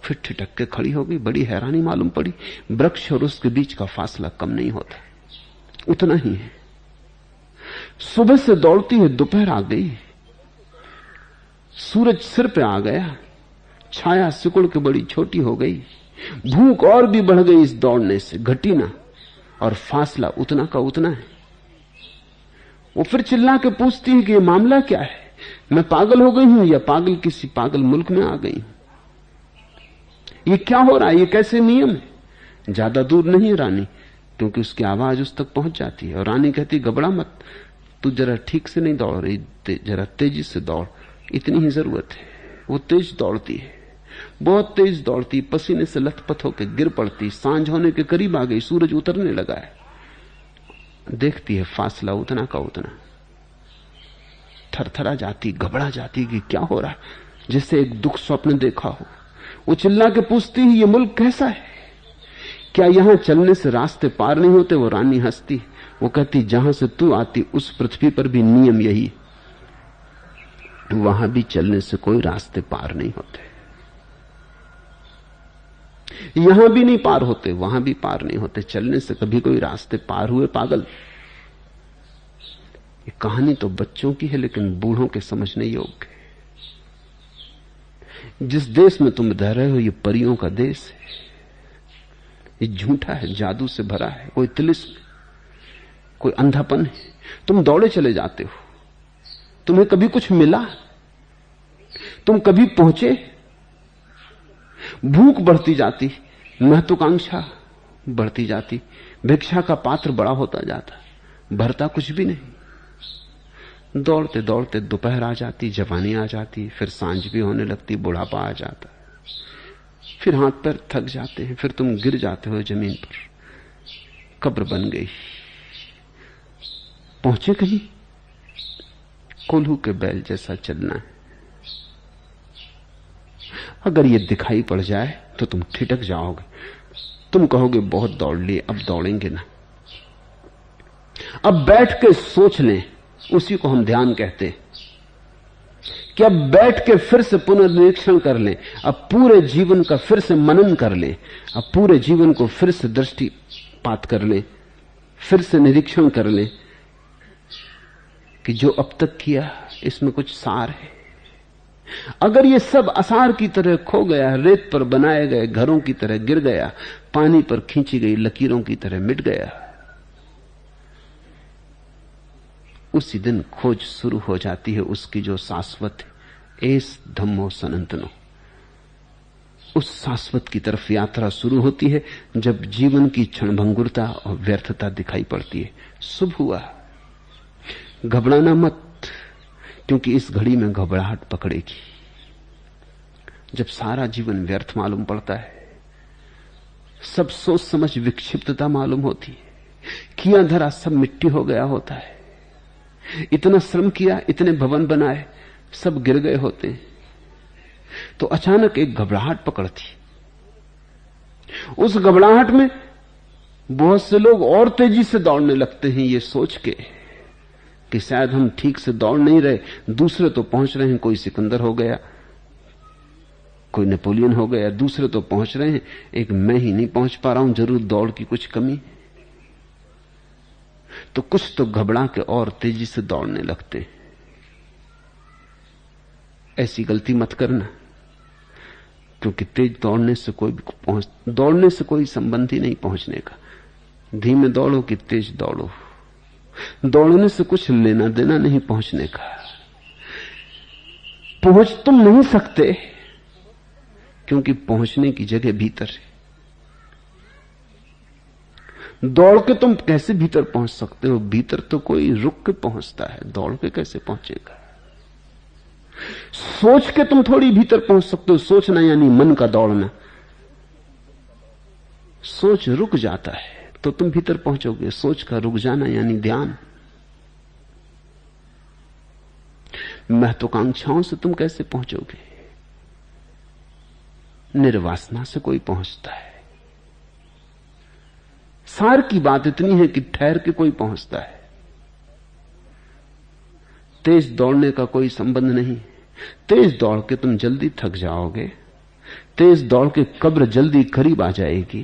फिर ठिठक के खड़ी हो गई। बड़ी हैरानी मालूम पड़ी, वृक्ष और उसके बीच का फासला कम नहीं होता, उतना ही है। सुबह से दौड़ती है, दोपहर आ गई, सूरज सिर पे आ गया, छाया सिकुड़ के बड़ी छोटी हो गई, भूख और भी बढ़ गई इस दौड़ने से, घटी ना, और फासला उतना का उतना है। वो फिर चिल्ला के पूछती है कि ये मामला क्या है, मैं पागल हो गई हूं या पागल किसी पागल मुल्क में आ गई हूं? ये क्या हो रहा है, ये कैसे नियम है? ज्यादा दूर नहीं है रानी, क्योंकि उसकी आवाज उस तक पहुंच जाती है, और रानी कहती घबरा मत, तू जरा ठीक से नहीं दौड़ रही, जरा तेजी से दौड़, इतनी ही जरूरत है। वो तेज दौड़ती है, बहुत तेज दौड़ती, पसीने से लथपथ होकर गिर पड़ती। सांझ होने के करीब आ गई, सूरज उतरने लगा है। देखती है फासला उतना का उतना, थरथरा जाती, घबरा जाती कि क्या हो रहा है, जैसे एक दुख स्वप्न देखा हो। वो चिल्ला के पूछती है ये मुल्क कैसा है, क्या यहां चलने से रास्ते पार नहीं होते? वो रानी हंसती, वो कहती जहां से तू आती उस पृथ्वी पर भी नियम यही, वहां भी चलने से कोई रास्ते पार नहीं होते। यहां भी नहीं पार होते, वहां भी पार नहीं होते, चलने से कभी कोई रास्ते पार हुए पागल? ये कहानी तो बच्चों की है, लेकिन बूढ़ों के समझने योग्य है। जिस देश में तुम रह रहे हो ये परियों का देश है, ये झूठा है, जादू से भरा है, कोई तिलिस्म, कोई अंधापन है। तुम दौड़े चले जाते हो, तुम्हें कभी कुछ मिला? तुम कभी पहुंचे? भूख बढ़ती जाती, महत्वाकांक्षा बढ़ती जाती, भिक्षा का पात्र बड़ा होता जाता, भरता कुछ भी नहीं। दौड़ते दौड़ते दोपहर आ जाती, जवानी आ जाती, फिर सांझ भी होने लगती, बुढ़ापा आ जाता, फिर हाथ पैर थक जाते हैं, फिर तुम गिर जाते हो जमीन पर, कब्र बन गई। पहुंचे कहीं? कोल्हू के बैल जैसा चलना है। अगर ये दिखाई पड़ जाए तो तुम ठिठक जाओगे, तुम कहोगे बहुत दौड़ लिए, अब दौड़ेंगे ना, अब बैठ के सोच लें। उसी को हम ध्यान कहते हैं कि अब बैठ के फिर से पुनर्निरीक्षण कर लें, अब पूरे जीवन का फिर से मनन कर लें, अब पूरे जीवन को फिर से दृष्टिपात कर लें, फिर से निरीक्षण कर लें कि जो अब तक किया इसमें कुछ सार है। अगर ये सब असार की तरह खो गया, रेत पर बनाए गए घरों की तरह गिर गया, पानी पर खींची गई लकीरों की तरह मिट गया, उसी दिन खोज शुरू हो जाती है उसकी जो शाश्वत है। एस धम्मो सनातनो, उस शाश्वत की तरफ यात्रा शुरू होती है जब जीवन की क्षणभंगुरता और व्यर्थता दिखाई पड़ती है। शुभ हुआ, घबराना मत, क्योंकि इस घड़ी में घबराहट पकड़ेगी। जब सारा जीवन व्यर्थ मालूम पड़ता है, सब सोच समझ विक्षिप्तता मालूम होती है, किया धरा सब मिट्टी हो गया होता है, इतना श्रम किया, इतने भवन बनाए, सब गिर गए होते हैं, तो अचानक एक घबराहट पकड़ती। उस घबराहट में बहुत से लोग और तेजी से दौड़ने लगते हैं, ये सोच के कि शायद हम ठीक से दौड़ नहीं रहे, दूसरे तो पहुंच रहे हैं, कोई सिकंदर हो गया, कोई नेपोलियन हो गया, दूसरे तो पहुंच रहे हैं, एक मैं ही नहीं पहुंच पा रहा हूं, जरूर दौड़ की कुछ कमी। तो कुछ तो घबरा के और तेजी से दौड़ने लगते। ऐसी गलती मत करना, क्योंकि तेज दौड़ने से कोई संबंध ही नहीं पहुंचने का। धीमे दौड़ो कि तेज दौड़ो, दौड़ने से कुछ लेना देना नहीं पहुंचने का। पहुंच तुम नहीं सकते, क्योंकि पहुंचने की जगह भीतर है। दौड़ के तुम कैसे भीतर पहुंच सकते हो? भीतर तो कोई रुक के पहुंचता है, दौड़ के कैसे पहुंचेगा? सोच के तुम थोड़ी भीतर पहुंच सकते हो। सोचना यानी मन का दौड़ना। सोच रुक जाता है तो तुम भीतर पहुंचोगे। सोच का रुक जाना यानी ध्यान। महत्वाकांक्षाओं से तुम कैसे पहुंचोगे? निर्वासना से कोई पहुंचता है। सार की बात इतनी है कि ठहर के कोई पहुंचता है। तेज दौड़ने का कोई संबंध नहीं। तेज दौड़ के तुम जल्दी थक जाओगे। तेज दौड़ के कब्र जल्दी करीब आ जाएगी।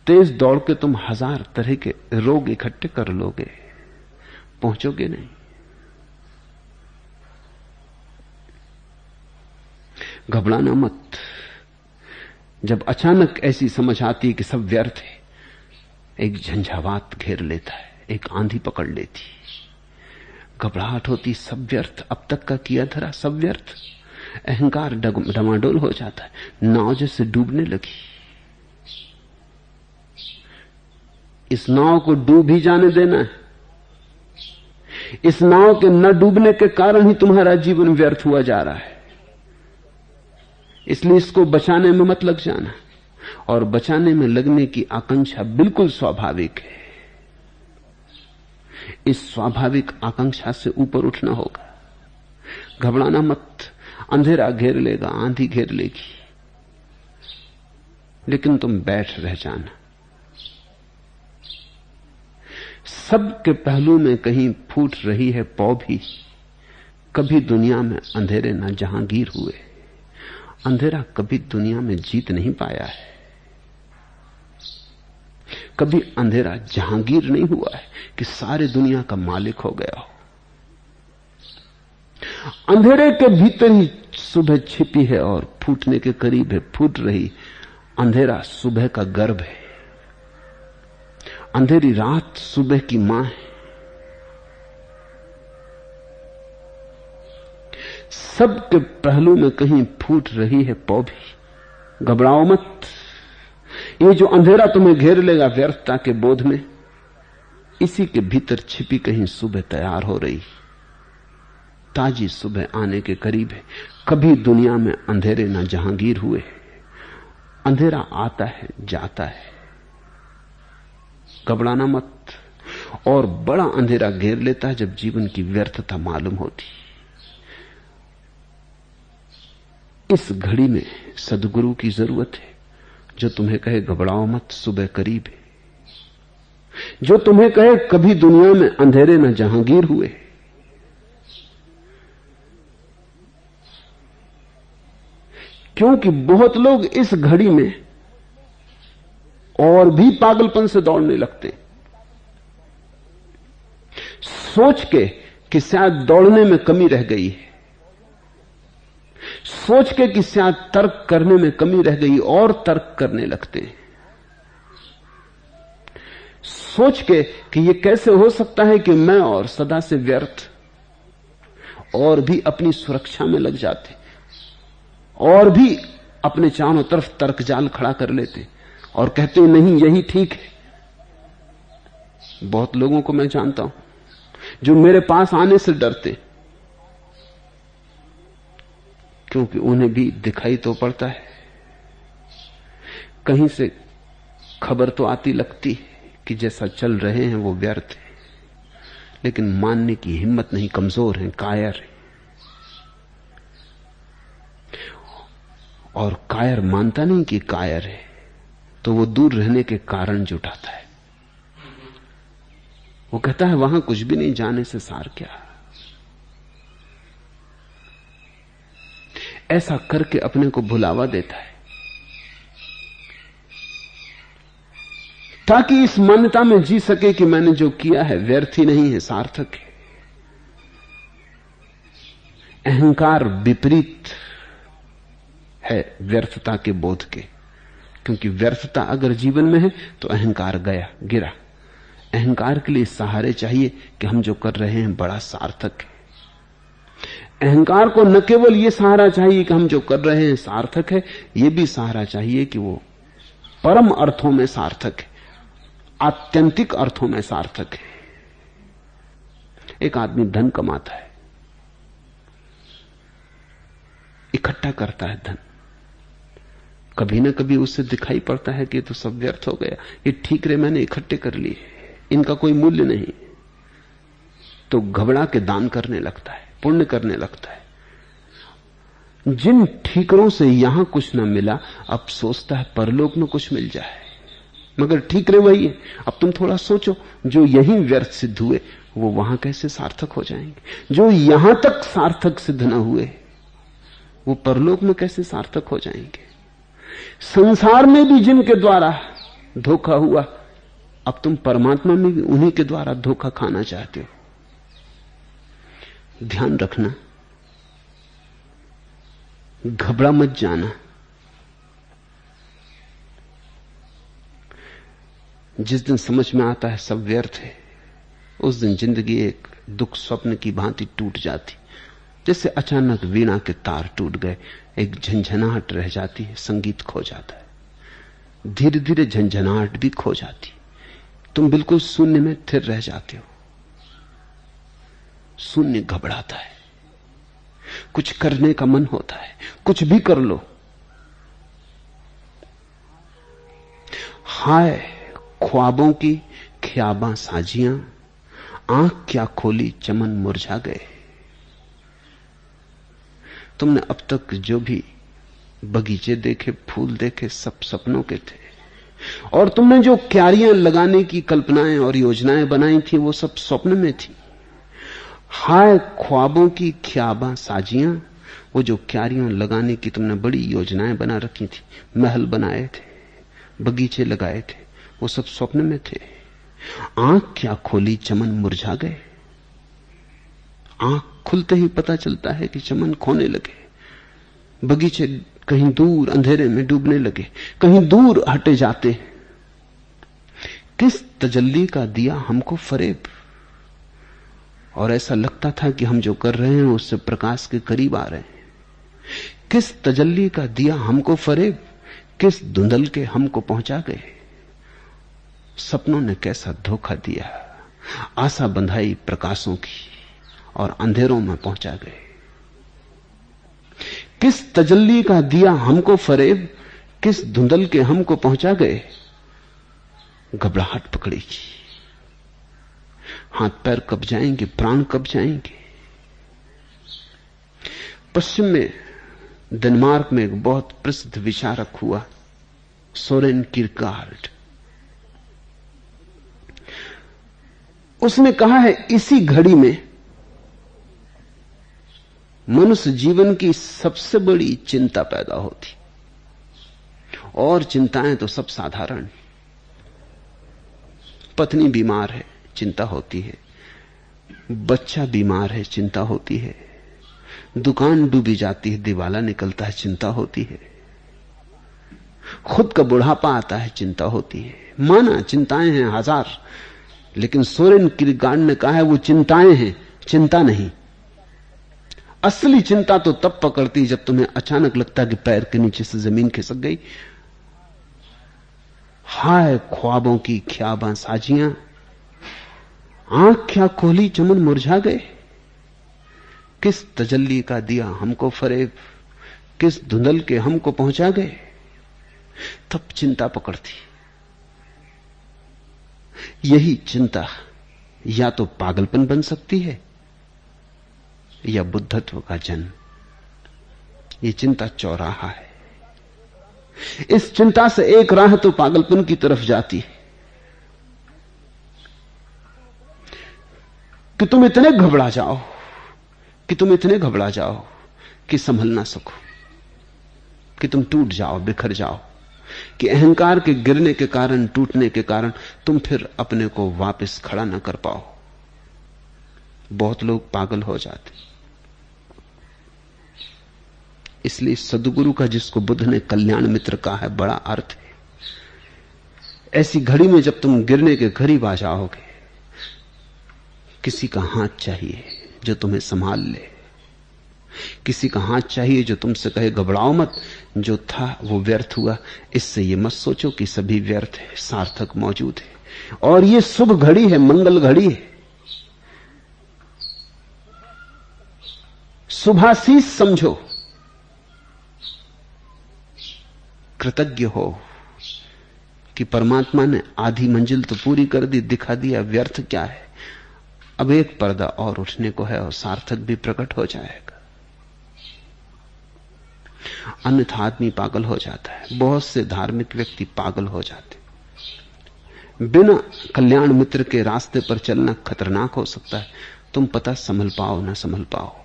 तेज दौड़ के तुम 1000 तरह के रोग इकट्ठे कर लोगे, पहुंचोगे नहीं। घबराना मत। जब अचानक ऐसी समझ आती है कि सब व्यर्थ है, एक झंझावात घेर लेता है, एक आंधी पकड़ लेती, घबराहट होती, सब व्यर्थ, अब तक का किया धरा सब व्यर्थ। अहंकार डमाडोल हो जाता है, नाव जैसे डूबने लगी। इस नाव को डूब ही जाने देना है। इस नाव के न डूबने के कारण ही तुम्हारा जीवन व्यर्थ हुआ जा रहा है। इसलिए इसको बचाने में मत लग जाना। और बचाने में लगने की आकांक्षा बिल्कुल स्वाभाविक है। इस स्वाभाविक आकांक्षा से ऊपर उठना होगा। घबराना मत। अंधेरा घेर लेगा, आंधी घेर लेगी, लेकिन तुम बैठ रह जाना। सबके पहलू में कहीं फूट रही है पौ भी। कभी दुनिया में अंधेरे ना जहांगीर हुए। अंधेरा कभी दुनिया में जीत नहीं पाया है। कभी अंधेरा जहांगीर नहीं हुआ है कि सारे दुनिया का मालिक हो गया हो। अंधेरे के भीतर ही सुबह छिपी है और फूटने के करीब है, फूट रही। अंधेरा सुबह का गर्भ है। अंधेरी रात सुबह की मां है। सबके पहलू में कहीं फूट रही है पौ भी। घबराओ मत। ये जो अंधेरा तुम्हें घेर लेगा व्यर्थता के बोध में, इसी के भीतर छिपी कहीं सुबह तैयार हो रही। ताजी सुबह आने के करीब है। कभी दुनिया में अंधेरे ना जहांगीर हुए। अंधेरा आता है, जाता है। घबराना मत। और बड़ा अंधेरा घेर लेता है जब जीवन की व्यर्थता मालूम होती। इस घड़ी में सद्गुरु की जरूरत है, जो तुम्हें कहे घबराओ मत, सुबह करीब है। जो तुम्हें कहे कभी दुनिया में अंधेरे न जहांगीर हुए। क्योंकि बहुत लोग इस घड़ी में और भी पागलपन से दौड़ने लगते, सोच के कि शायद दौड़ने में कमी रह गई है, सोच के कि शायद तर्क करने में कमी रह गई, और तर्क करने लगते हैं। सोच के कि यह कैसे हो सकता है कि मैं और सदा से व्यर्थ, और भी अपनी सुरक्षा में लग जाते, और भी अपने चारों तरफ तर्क जाल खड़ा कर लेते और कहते नहीं यही ठीक है। बहुत लोगों को मैं जानता हूं जो मेरे पास आने से डरते, क्योंकि उन्हें भी दिखाई तो पड़ता है, कहीं से खबर तो आती लगती है कि जैसा चल रहे हैं वो व्यर्थ है, लेकिन मानने की हिम्मत नहीं, कमजोर हैं, कायर हैं। और कायर मानता नहीं कि कायर है, तो वो दूर रहने के कारण जुटाता है। वो कहता है वहां कुछ भी नहीं, जाने से सार क्या। ऐसा करके अपने को भुलावा देता है, ताकि इस मान्यता में जी सके कि मैंने जो किया है व्यर्थ ही नहीं है, सार्थक है। अहंकार विपरीत है व्यर्थता के बोध के, क्योंकि व्यर्थता अगर जीवन में है तो अहंकार गया, गिरा। अहंकार के लिए सहारे चाहिए कि हम जो कर रहे हैं बड़ा सार्थक है। अहंकार को न केवल यह सहारा चाहिए कि हम जो कर रहे हैं सार्थक है, यह भी सहारा चाहिए कि वो परम अर्थों में सार्थक है, आत्यंतिक अर्थों में सार्थक है। एक आदमी धन कमाता है, इकट्ठा करता है धन, कभी ना कभी उससे दिखाई पड़ता है कि तो सब व्यर्थ हो गया, ये ठीक रहे मैंने इकट्ठे कर लिए, इनका कोई मूल्य नहीं, तो घबरा के दान करने लगता है, पुण्य करने लगता है। जिन ठीकरों से यहां कुछ न मिला, अब सोचता है परलोक में कुछ मिल जाए, मगर ठीकरे वही है। अब तुम थोड़ा सोचो, जो यहीं व्यर्थ सिद्ध हुए वो वहां कैसे सार्थक हो जाएंगे? जो यहां तक सार्थक सिद्ध न हुए वो परलोक में कैसे सार्थक हो जाएंगे? संसार में भी जिनके द्वारा धोखा हुआ, अब तुम परमात्मा में भी उन्हीं के द्वारा धोखा खाना चाहते हो। ध्यान रखना, घबरा मत जाना। जिस दिन समझ में आता है सब व्यर्थ है, उस दिन जिंदगी एक दुख स्वप्न की भांति टूट जाती, जैसे अचानक वीणा के तार टूट गए, एक झंझनाहट रह जाती है, संगीत खो जाता है, धीरे धीरे झंझनाहट भी खो जाती, तुम बिल्कुल शून्य में स्थिर रह जाते हो। शून्य घबराता है, कुछ करने का मन होता है, कुछ भी कर लो। हाय ख्वाबों की ख्याबा साजियां, आंख क्या खोली चमन मुरझा गए। तुमने अब तक जो भी बगीचे देखे, फूल देखे, सब सपनों के थे, और तुमने जो क्यारियां लगाने की कल्पनाएं और योजनाएं बनाई थी वो सब स्वप्न में थी। हाय ख्वाबों की ख्याबा साजियां, वो जो क्यारियां लगाने की तुमने बड़ी योजनाएं बना रखी थी, महल बनाए थे, बगीचे लगाए थे, वो सब स्वप्न में थे। आंख क्या खोली चमन मुरझा गए। आंख खुलते ही पता चलता है कि चमन खोने लगे, बगीचे कहीं दूर अंधेरे में डूबने लगे, कहीं दूर हटे जाते। किस तजल्ली का दिया हमको फरेब, और ऐसा लगता था कि हम जो कर रहे हैं उससे प्रकाश के करीब आ रहे हैं। किस तजल्ली का दिया हमको फरेब, किस धुंधल के हमको पहुंचा गए। सपनों ने कैसा धोखा दिया, आशा बंधाई प्रकाशों की और अंधेरों में पहुंचा गए। किस तजल्ली का दिया हमको फरेब, किस धुंधल के हमको पहुंचा गए। घबराहट पकड़ेगी, हाथ पैर कब जाएंगे, प्राण कब जाएंगे। पश्चिम में डेनमार्क में एक बहुत प्रसिद्ध विचारक हुआ, सोरेन किरकेगार्ड। उसने कहा है इसी घड़ी में मनुष्य जीवन की सबसे बड़ी चिंता पैदा होती, और चिंताएं तो सब साधारण। पत्नी बीमार है, चिंता होती है, बच्चा बीमार है, चिंता होती है, दुकान डूबी जाती है, दिवाला निकलता है, चिंता होती है, खुद का बुढ़ापा आता है, चिंता होती है। माना चिंताएं हैं हजार, लेकिन सोरेन किरकेगार्ड ने कहा है वो चिंताएं हैं, चिंता नहीं। असली चिंता तो तब पकड़ती जब तुम्हें अचानक लगता कि पैर के नीचे से जमीन खिसक गई। हाय ख्वाबों की ख्याबा साजियां, आंख क्या खोली चमन मुरझा गए। किस तजल्ली का दिया हमको फरेब, किस धुंधल के हमको पहुंचा गए। तब चिंता पकड़ती। यही चिंता या तो पागलपन बन सकती है या बुद्धत्व का जन्म। ये चिंता चौराहा है। इस चिंता से एक राह तो पागलपन की तरफ जाती है कि तुम इतने घबरा जाओ, कि तुम इतने घबरा जाओ कि संभल ना सको, कि तुम टूट जाओ, बिखर जाओ, कि अहंकार के गिरने के कारण, टूटने के कारण तुम फिर अपने को वापस खड़ा ना कर पाओ। बहुत लोग पागल हो जाते। इसलिए सद्गुरु का, जिसको बुद्ध ने कल्याण मित्र कहा है, बड़ा अर्थ है। ऐसी घड़ी में जब तुम गिरने के करीब आ जाओगे, किसी का हाथ चाहिए जो तुम्हें संभाल ले, किसी का हाथ चाहिए जो तुमसे कहे घबराओ मत, जो था वो व्यर्थ हुआ। इससे ये मत सोचो कि सभी व्यर्थ है, सार्थक मौजूद है। और ये शुभ घड़ी है, मंगल घड़ी है। शुभाशीष समझो, कृतज्ञ हो कि परमात्मा ने आधी मंजिल तो पूरी कर दी, दिखा दिया व्यर्थ क्या है। अब एक पर्दा और उठने को है और सार्थक भी प्रकट हो जाएगा। अन्यथा आदमी पागल हो जाता है। बहुत से धार्मिक व्यक्ति पागल हो जाते। बिना कल्याण मित्र के रास्ते पर चलना खतरनाक हो सकता है। तुम पता संभल पाओ ना संभल पाओ।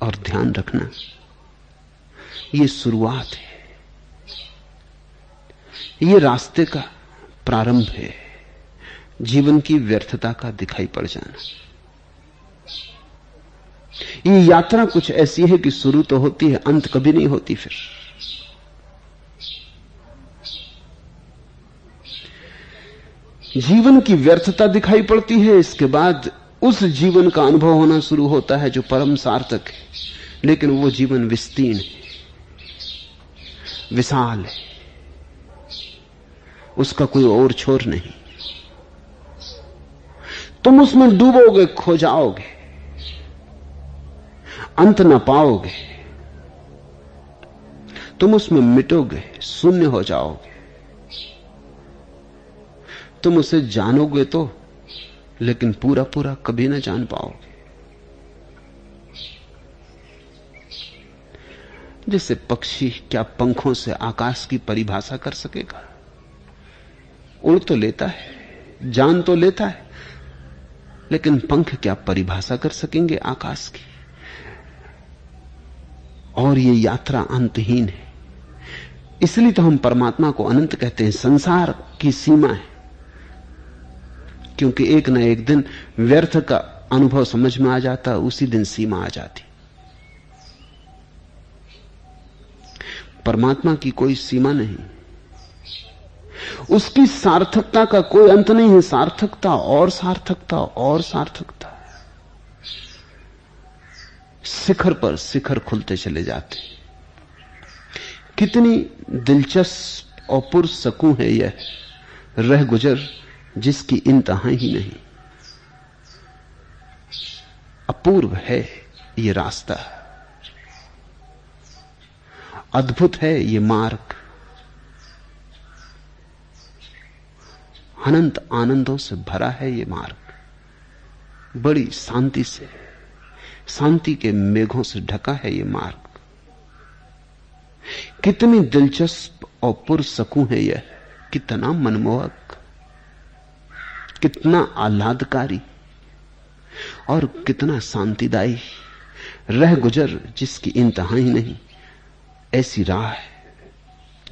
और ध्यान रखना, ये शुरुआत है, ये रास्ते का प्रारंभ है, जीवन की व्यर्थता का दिखाई पड़ जाना। ये यात्रा कुछ ऐसी है कि शुरू तो होती है, अंत कभी नहीं होती। फिर जीवन की व्यर्थता दिखाई पड़ती है, इसके बाद उस जीवन का अनुभव होना शुरू होता है जो परम सार्थक है। लेकिन वो जीवन विस्तीर्ण है, विशाल है, उसका कोई और छोर नहीं। तुम उसमें डूबोगे, खो जाओगे, अंत न पाओगे। तुम उसमें मिटोगे, शून्य हो जाओगे। तुम उसे जानोगे तो, लेकिन पूरा पूरा कभी न जान पाओगे। जैसे पक्षी क्या पंखों से आकाश की परिभाषा कर सकेगा? उड़ तो लेता है, जान तो लेता है, लेकिन पंख क्या परिभाषा कर सकेंगे आकाश की? और ये यात्रा अंतहीन है। इसलिए तो हम परमात्मा को अनंत कहते हैं। संसार की सीमा है, क्योंकि एक न एक दिन व्यर्थ का अनुभव समझ में आ जाता, उसी दिन सीमा आ जाती। परमात्मा की कोई सीमा नहीं, उसकी सार्थकता का कोई अंत नहीं है। सार्थकता और सार्थकता और सार्थकता, शिखर पर शिखर खुलते चले जाते। कितनी दिलचस्प और पुरसकूं है यह रह गुजर जिसकी इंतहा ही नहीं। अपूर्व है ये रास्ता, अद्भुत है ये मार्ग, अनंत आनंदों से भरा है ये मार्ग, बड़ी शांति से, शांति के मेघों से ढका है ये मार्ग। कितनी दिलचस्प और पुरसकूं है यह, कितना मनमोहक, कितना आह्लादकारी और कितना शांतिदायी। रह गुजर जिसकी इंतहा ही नहीं, ऐसी राह है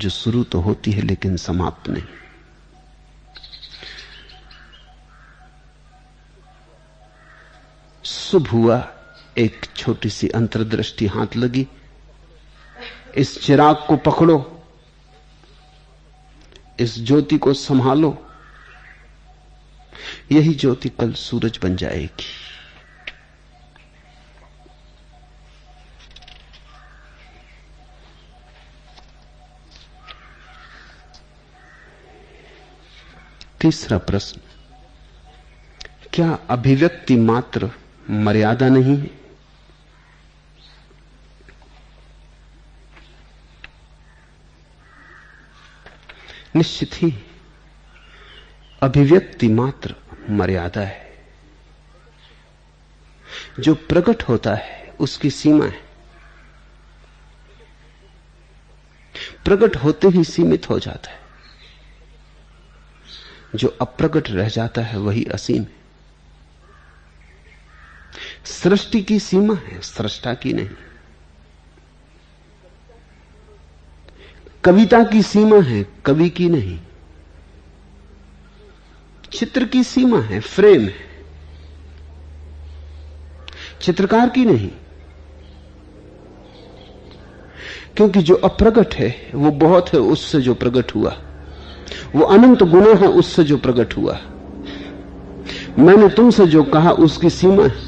जो शुरू तो होती है लेकिन समाप्त नहीं। शुभ हुआ एक छोटी सी अंतर्दृष्टि हाथ लगी। इस चिराग को पकड़ो, इस ज्योति को संभालो। यही ज्योति कल सूरज बन जाएगी। तीसरा प्रश्न, क्या अभिव्यक्ति मात्र मर्यादा नहीं है? निश्चित ही अभिव्यक्ति मात्र मर्यादा है। जो प्रकट होता है उसकी सीमा है, प्रकट होते ही सीमित हो जाता है। जो अप्रकट रह जाता है वही असीम है। सृष्टि की सीमा है, सृष्टा की नहीं। कविता की सीमा है, कवि की नहीं। चित्र की सीमा है, फ्रेम है, चित्रकार की नहीं, क्योंकि जो अप्रगट है वो बहुत है उससे जो प्रकट हुआ, वो अनंत गुना है उससे जो प्रकट हुआ। मैंने तुमसे जो कहा उसकी सीमा है,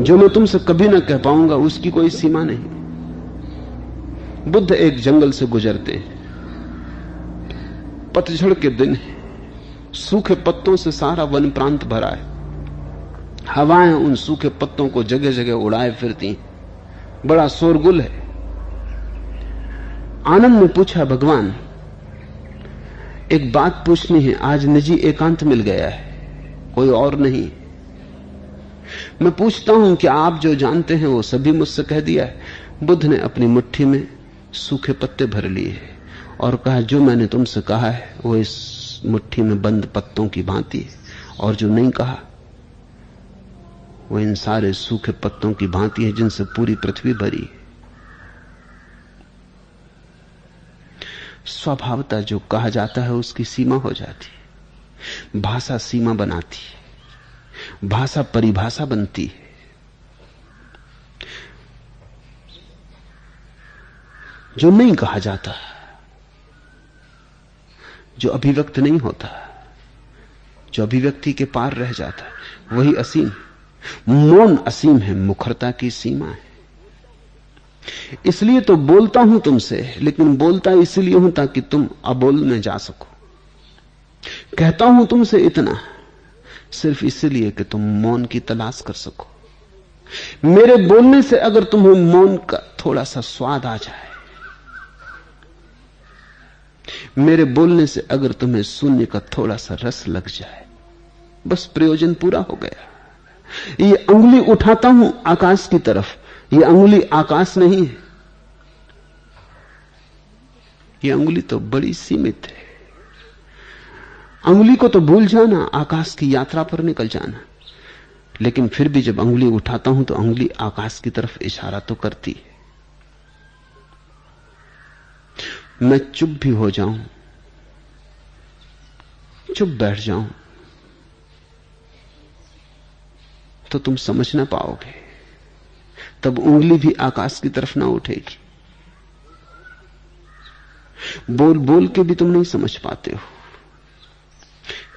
जो मैं तुमसे कभी ना कह पाऊंगा उसकी कोई सीमा नहीं। बुद्ध एक जंगल से गुजरते हैं, पतझड़ के दिन है, सूखे पत्तों से सारा वन प्रांत भरा है, हवाएं उन सूखे पत्तों को जगह जगह उड़ाए फिरती हैं, बड़ा शोरगुल है। आनंद ने पूछा, भगवान एक बात पूछनी है, आज निजी एकांत मिल गया है, कोई और नहीं। मैं पूछता हूं कि आप जो जानते हैं वो सभी मुझसे कह दिया है। बुद्ध ने अपनी मुट्ठी में सूखे पत्ते भर लिए और कहा, जो मैंने तुमसे कहा है वो इस मुट्ठी में बंद पत्तों की भांति है, और जो नहीं कहा वो इन सारे सूखे पत्तों की भांति है जिनसे पूरी पृथ्वी भरी है। स्वभावतः जो कहा जाता है उसकी सीमा हो जाती है, भाषा सीमा बनाती है, भाषा परिभाषा बनती है। जो नहीं कहा जाता, जो अभिव्यक्त नहीं होता, जो अभिव्यक्ति के पार रह जाता है, वही असीम। मौन असीम है, मुखरता की सीमा है। इसलिए तो बोलता हूं तुमसे, लेकिन बोलता इसलिए हूं ताकि तुम अबोल में जा सको। कहता हूं तुमसे इतना सिर्फ इसलिए कि तुम मौन की तलाश कर सको। मेरे बोलने से अगर तुम्हें मौन का थोड़ा सा स्वाद आ जाए, मेरे बोलने से अगर तुम्हें शून्य का थोड़ा सा रस लग जाए, बस प्रयोजन पूरा हो गया। ये अंगुली उठाता हूं आकाश की तरफ, ये अंगुली आकाश नहीं है, ये अंगुली तो बड़ी सीमित है। अंगुली को तो भूल जाना, आकाश की यात्रा पर निकल जाना। लेकिन फिर भी जब अंगुली उठाता हूं तो अंगुली आकाश की तरफ इशारा तो करती है। मैं चुप भी हो जाऊं, चुप बैठ जाऊं, तो तुम समझ ना पाओगे, तब उंगली भी आकाश की तरफ ना उठेगी। बोल बोल के भी तुम नहीं समझ पाते हो,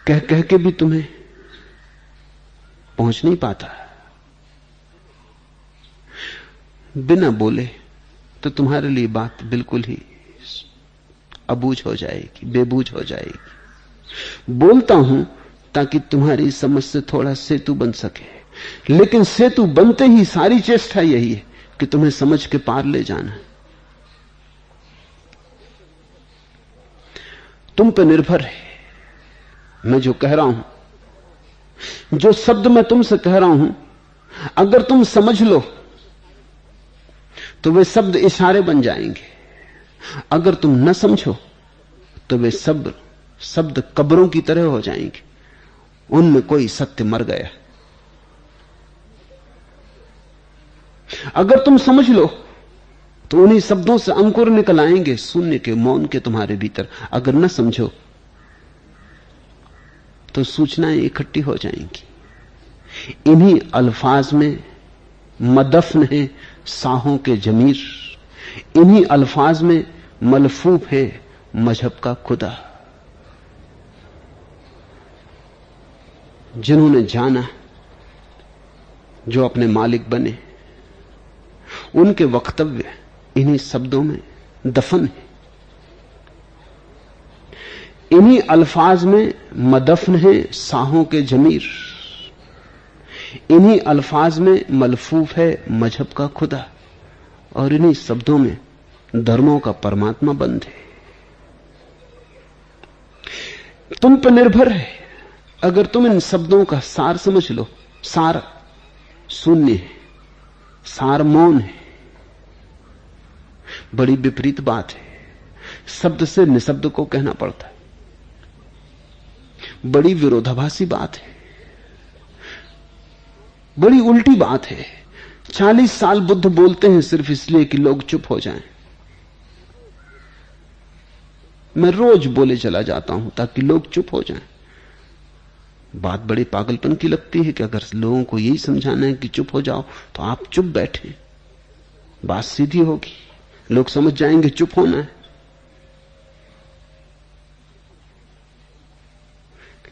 कह कह के भी तुम्हें पहुंच नहीं पाता। बिना बोले तो तुम्हारे लिए बात बिल्कुल ही अबूझ हो जाएगी, बेबूझ हो जाएगी। बोलता हूं ताकि तुम्हारी समझ से थोड़ा सेतु बन सके, लेकिन सेतु बनते ही सारी चेष्टा यही है कि तुम्हें समझ के पार ले जाना। तुम पे निर्भर है मैं जो कह रहा हूं, जो शब्द मैं तुमसे कह रहा हूं, अगर तुम समझ लो तो वे शब्द इशारे बन जाएंगे। अगर तुम न समझो तो वे शब्द कब्रों की तरह हो जाएंगे, उनमें कोई सत्य मर गया। अगर तुम समझ लो तो उन्हीं शब्दों से अंकुर निकल आएंगे, शून्य के, मौन के तुम्हारे भीतर। अगर न समझो तो सूचनाएं इकट्ठी हो जाएंगी। इन्हीं अल्फाज में मदफन है साहों के जमीर, इन्हीं अल्फाज में मलफूफ है मजहब का खुदा। जिन्होंने जाना, जो अपने मालिक बने, उनके वक्तव्य इन्हीं शब्दों में दफन है। इन्हीं अल्फाज में मदफन है साहों के जमीर, इन्हीं अल्फाज में मलफूफ है मजहब का खुदा, और इन्हीं शब्दों में धर्मों का परमात्मा बंद है। तुम पर निर्भर है। अगर तुम इन शब्दों का सार समझ लो, सार शून्य है, सार मौन है। बड़ी विपरीत बात है, शब्द से निशब्द को कहना पड़ता है। बड़ी विरोधाभासी बात है, बड़ी उल्टी बात है। 40 साल बुद्ध बोलते हैं सिर्फ इसलिए कि लोग चुप हो जाएं। मैं रोज बोले चला जाता हूं ताकि लोग चुप हो जाएं। बात बड़ी पागलपन की लगती है कि अगर लोगों को यही समझाना है कि चुप हो जाओ तो आप चुप बैठे, बात सीधी होगी, लोग समझ जाएंगे चुप होना है।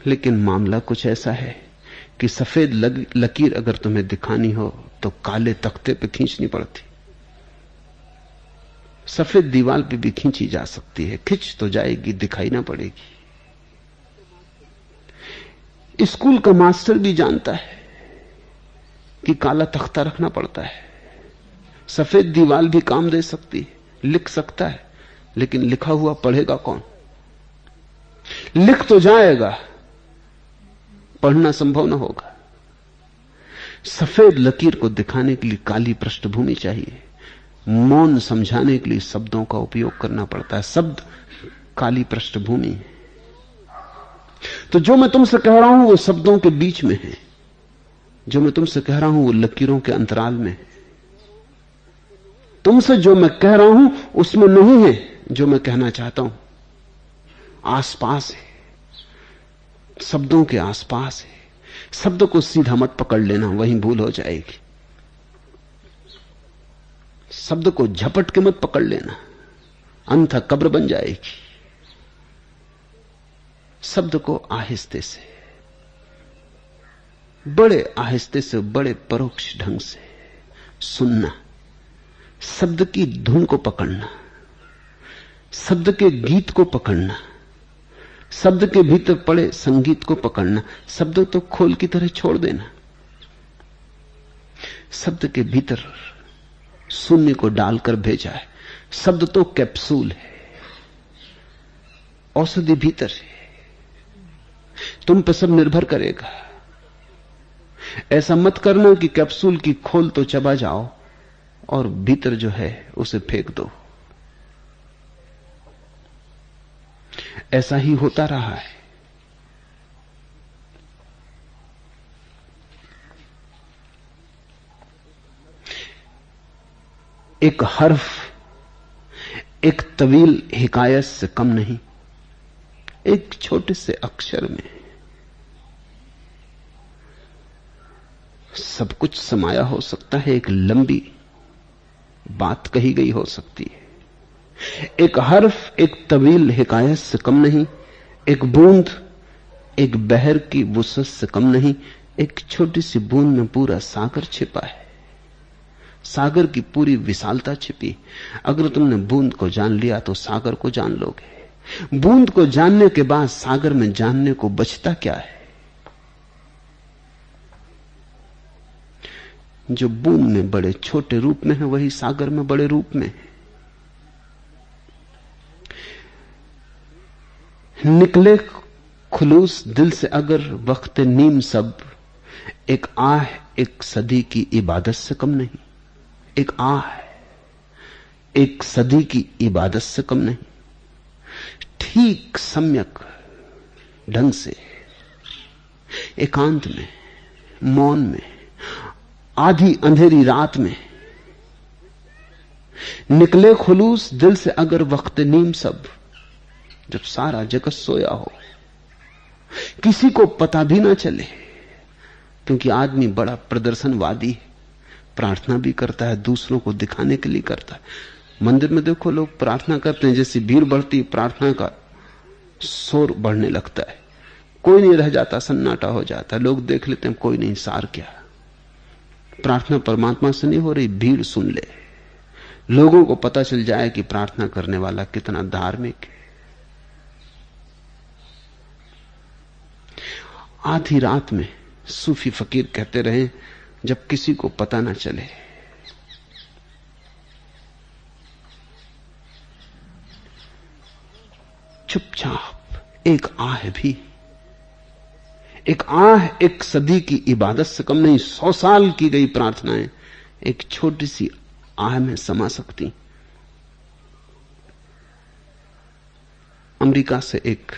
लेकिन मामला कुछ ऐसा है कि सफेद लकीर अगर तुम्हें दिखानी हो तो काले तख्ते पे खींचनी पड़ती। सफेद दीवार पे भी खींची जा सकती है, खिंच तो जाएगी, दिखाई ना पड़ेगी। स्कूल का मास्टर भी जानता है कि काला तख्ता रखना पड़ता है। सफेद दीवार भी काम दे सकती है, लिख सकता है, लेकिन लिखा हुआ पढ़ेगा कौन? लिख तो जाएगा, पढ़ना संभव ना होगा। सफेद लकीर को दिखाने के लिए काली पृष्ठभूमि चाहिए। मौन समझाने के लिए शब्दों का उपयोग करना पड़ता है। शब्द काली पृष्ठभूमि है। तो जो मैं तुमसे कह रहा हूं वो शब्दों के बीच में है, जो मैं तुमसे कह रहा हूं वो लकीरों के अंतराल में है। तुमसे जो मैं कह रहा हूं उसमें नहीं है जो मैं कहना चाहता हूं, आसपास है, शब्दों के आसपास है। शब्द को सीधा मत पकड़ लेना, वहीं भूल हो जाएगी। शब्द को झपट के मत पकड़ लेना, अंधा कब्र बन जाएगी। शब्द को आहिस्ते से, बड़े आहिस्ते से, बड़े परोक्ष ढंग से सुनना, शब्द की धुन को पकड़ना, शब्द के गीत को पकड़ना, शब्द के भीतर पड़े संगीत को पकड़ना। शब्द तो खोल की तरह छोड़ देना। शब्द के भीतर शून्य को डालकर भेजा है। शब्द तो कैप्सूल है, औषधि भीतर है। तुम पर सब निर्भर करेगा। ऐसा मत करना कि कैप्सूल की खोल तो चबा जाओ और भीतर जो है उसे फेंक दो। ऐसा ही होता रहा है। एक हर्फ एक तवील हिकायत से कम नहीं। एक छोटे से अक्षर में सब कुछ समाया हो सकता है। एक लंबी बात कही गई हो सकती है। एक हर्फ एक तवील हिकायत से कम नहीं। एक बूंद एक बहर की वुसअत से कम नहीं। एक छोटी सी बूंद में पूरा सागर छिपा है। सागर की पूरी विशालता छिपी। अगर तुमने बूंद को जान लिया तो सागर को जान लोगे। बूंद को जानने के बाद सागर में जानने को बचता क्या है? जो बूंद में बड़े छोटे रूप में है वही सागर में बड़े रूप में है। निकले खुलूस दिल से अगर वक्त नीम सब, एक आह एक सदी की इबादत से कम नहीं। एक आह एक सदी की इबादत से कम नहीं। ठीक सम्यक ढंग से एकांत में, मौन में, आधी अंधेरी रात में निकले खुलूस दिल से अगर वक्त नीम सब, जब सारा जगत सोया हो, किसी को पता भी ना चले, क्योंकि आदमी बड़ा प्रदर्शनवादी है। प्रार्थना भी करता है, दूसरों को दिखाने के लिए करता है। मंदिर में देखो लोग प्रार्थना करते हैं, जैसी भीड़ बढ़ती प्रार्थना का शोर बढ़ने लगता है। कोई नहीं रह जाता, सन्नाटा हो जाता है। लोग देख लेते हैं, कोई नहीं, सार क्या। प्रार्थना परमात्मा से नहीं हो रही, भीड़ सुन ले, लोगों को पता चल जाए कि प्रार्थना करने वाला कितना धार्मिक है। आधी रात में सूफी फकीर कहते रहे, जब किसी को पता ना चले, चुपचाप एक आह भी, एक आह एक सदी की इबादत से कम नहीं। 100 साल की गई प्रार्थनाएं एक छोटी सी आह में समा सकती। अमेरिका से एक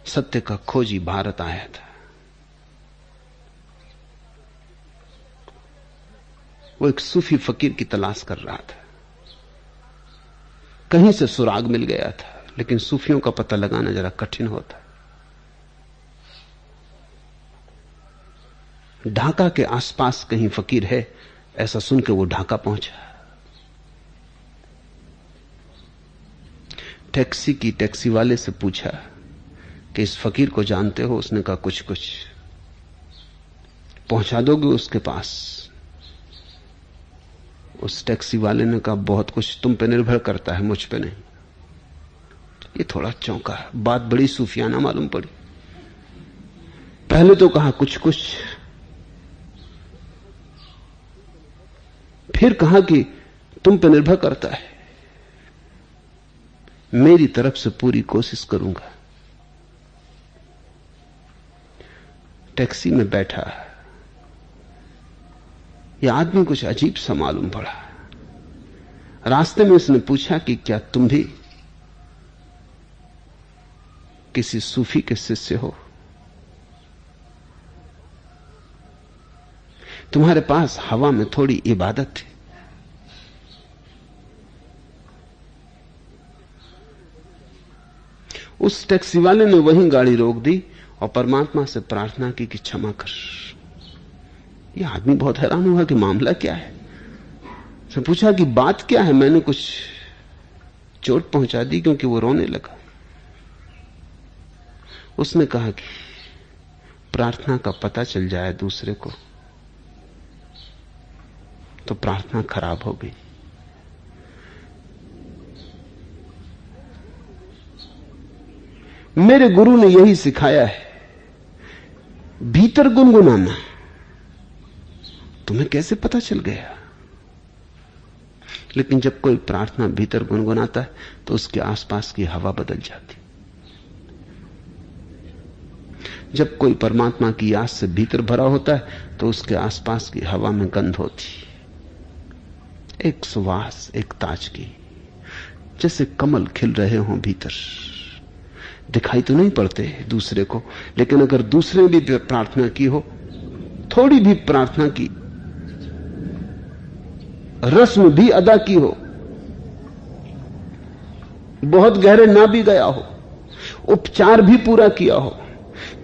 सत्य का खोजी भारत आया था। वो एक सूफी फकीर की तलाश कर रहा था। कहीं से सुराग मिल गया था, लेकिन सूफियों का पता लगाना जरा कठिन होता। ढाका के आसपास कहीं फकीर है, ऐसा सुन के वो ढाका पहुंचा। टैक्सी की टैक्सी वाले से पूछा कि इस फकीर को जानते हो? उसने कहा कुछ कुछ। पहुंचा दोगे उसके पास? उस टैक्सी वाले ने कहा बहुत कुछ तुम पे निर्भर करता है, मुझ पे नहीं। ये थोड़ा चौंका, बात बड़ी सूफियाना मालूम पड़ी। पहले तो कहा कुछ कुछ, फिर कहा कि तुम पे निर्भर करता है, मेरी तरफ से पूरी कोशिश करूंगा। टैक्सी में बैठा, यह आदमी कुछ अजीब सा मालूम पड़ा। रास्ते में उसने पूछा कि क्या तुम भी किसी सूफी के शिष्य हो? तुम्हारे पास हवा में थोड़ी इबादत है। उस टैक्सी वाले ने वहीं गाड़ी रोक दी और परमात्मा से प्रार्थना की कि क्षमा कर। यह आदमी बहुत हैरान हुआ कि मामला क्या है। उसने पूछा कि बात क्या है? मैंने कुछ चोट पहुंचा दी? क्योंकि वो रोने लगा। उसने कहा कि प्रार्थना का पता चल जाए दूसरे को तो प्रार्थना खराब हो गई। मेरे गुरु ने यही सिखाया है, भीतर गुनगुनाना। तुम्हें कैसे पता चल गया? लेकिन जब कोई प्रार्थना भीतर गुनगुनाता है तो उसके आसपास की हवा बदल जाती। जब कोई परमात्मा की याद से भीतर भरा होता है तो उसके आसपास की हवा में गंध होती, एक सुवास, एक ताजगी, जैसे कमल खिल रहे हों भीतर। दिखाई तो नहीं पड़ते दूसरे को, लेकिन अगर दूसरे ने भी प्रार्थना की हो, थोड़ी भी प्रार्थना की, रस्म भी अदा की हो, बहुत गहरे ना भी गया हो, उपचार भी पूरा किया हो,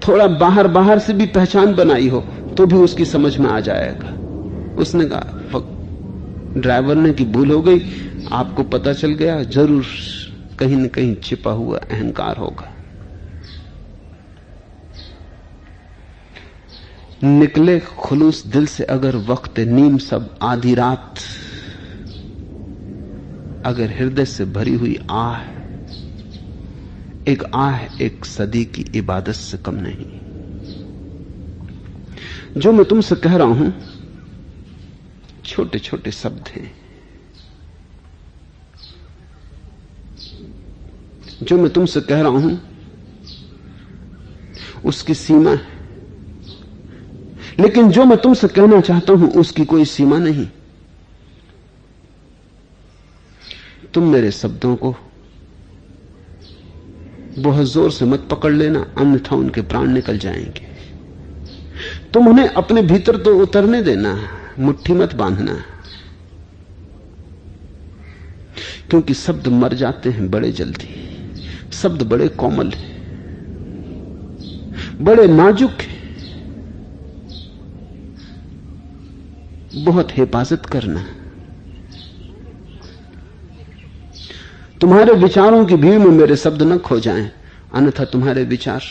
थोड़ा बाहर बाहर से भी पहचान बनाई हो, तो भी उसकी समझ में आ जाएगा। उसने कहा ड्राइवर ने कि भूल हो गई, आपको पता चल गया, जरूर कहीं न कहीं छिपा हुआ अहंकार होगा। निकले खुलूस दिल से अगर वक्त नीम सब आधी रात, अगर हृदय से भरी हुई आह, एक आह एक सदी की इबादत से कम नहीं। जो मैं तुमसे कह रहा हूं छोटे छोटे शब्द हैं, जो मैं तुमसे कह रहा हूं उसकी सीमा है, लेकिन जो मैं तुमसे कहना चाहता हूं उसकी कोई सीमा नहीं। तुम मेरे शब्दों को बहुत जोर से मत पकड़ लेना, अन्यथा उनके प्राण निकल जाएंगे। तुम उन्हें अपने भीतर तो उतरने देना, मुट्ठी मत बांधना, क्योंकि शब्द मर जाते हैं बड़े जल्दी। शब्द बड़े कोमल हैं, बड़े नाजुक हैं, बहुत हिफाजत करना। तुम्हारे विचारों की भीड़ में मेरे शब्द न खो जाएं, अन्यथा तुम्हारे विचार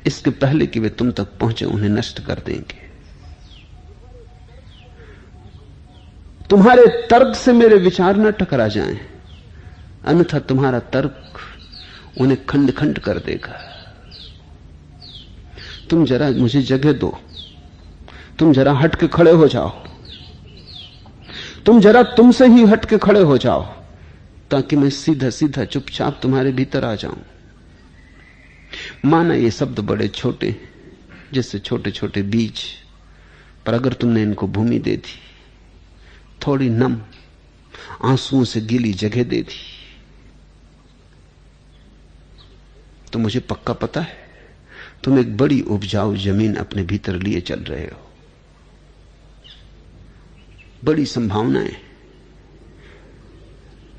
इसके पहले कि वे तुम तक पहुंचे उन्हें नष्ट कर देंगे। तुम्हारे तर्क से मेरे विचार न टकरा जाएं, अन्यथा तुम्हारा तर्क उन्हें खंड खंड कर देगा। तुम जरा मुझे जगह दो, तुम जरा हट के खड़े हो जाओ, तुम जरा तुमसे ही हट के खड़े हो जाओ, ताकि मैं सीधा सीधा चुपचाप तुम्हारे भीतर आ जाऊं। माना ये शब्द बड़े छोटे, जैसे छोटे छोटे बीज, पर अगर तुमने इनको भूमि दे दी, थोड़ी नम आंसुओं से गीली जगह दे दी, तो मुझे पक्का पता है तुम एक बड़ी उपजाऊ जमीन अपने भीतर लिए चल रहे हो। बड़ी संभावनाएं,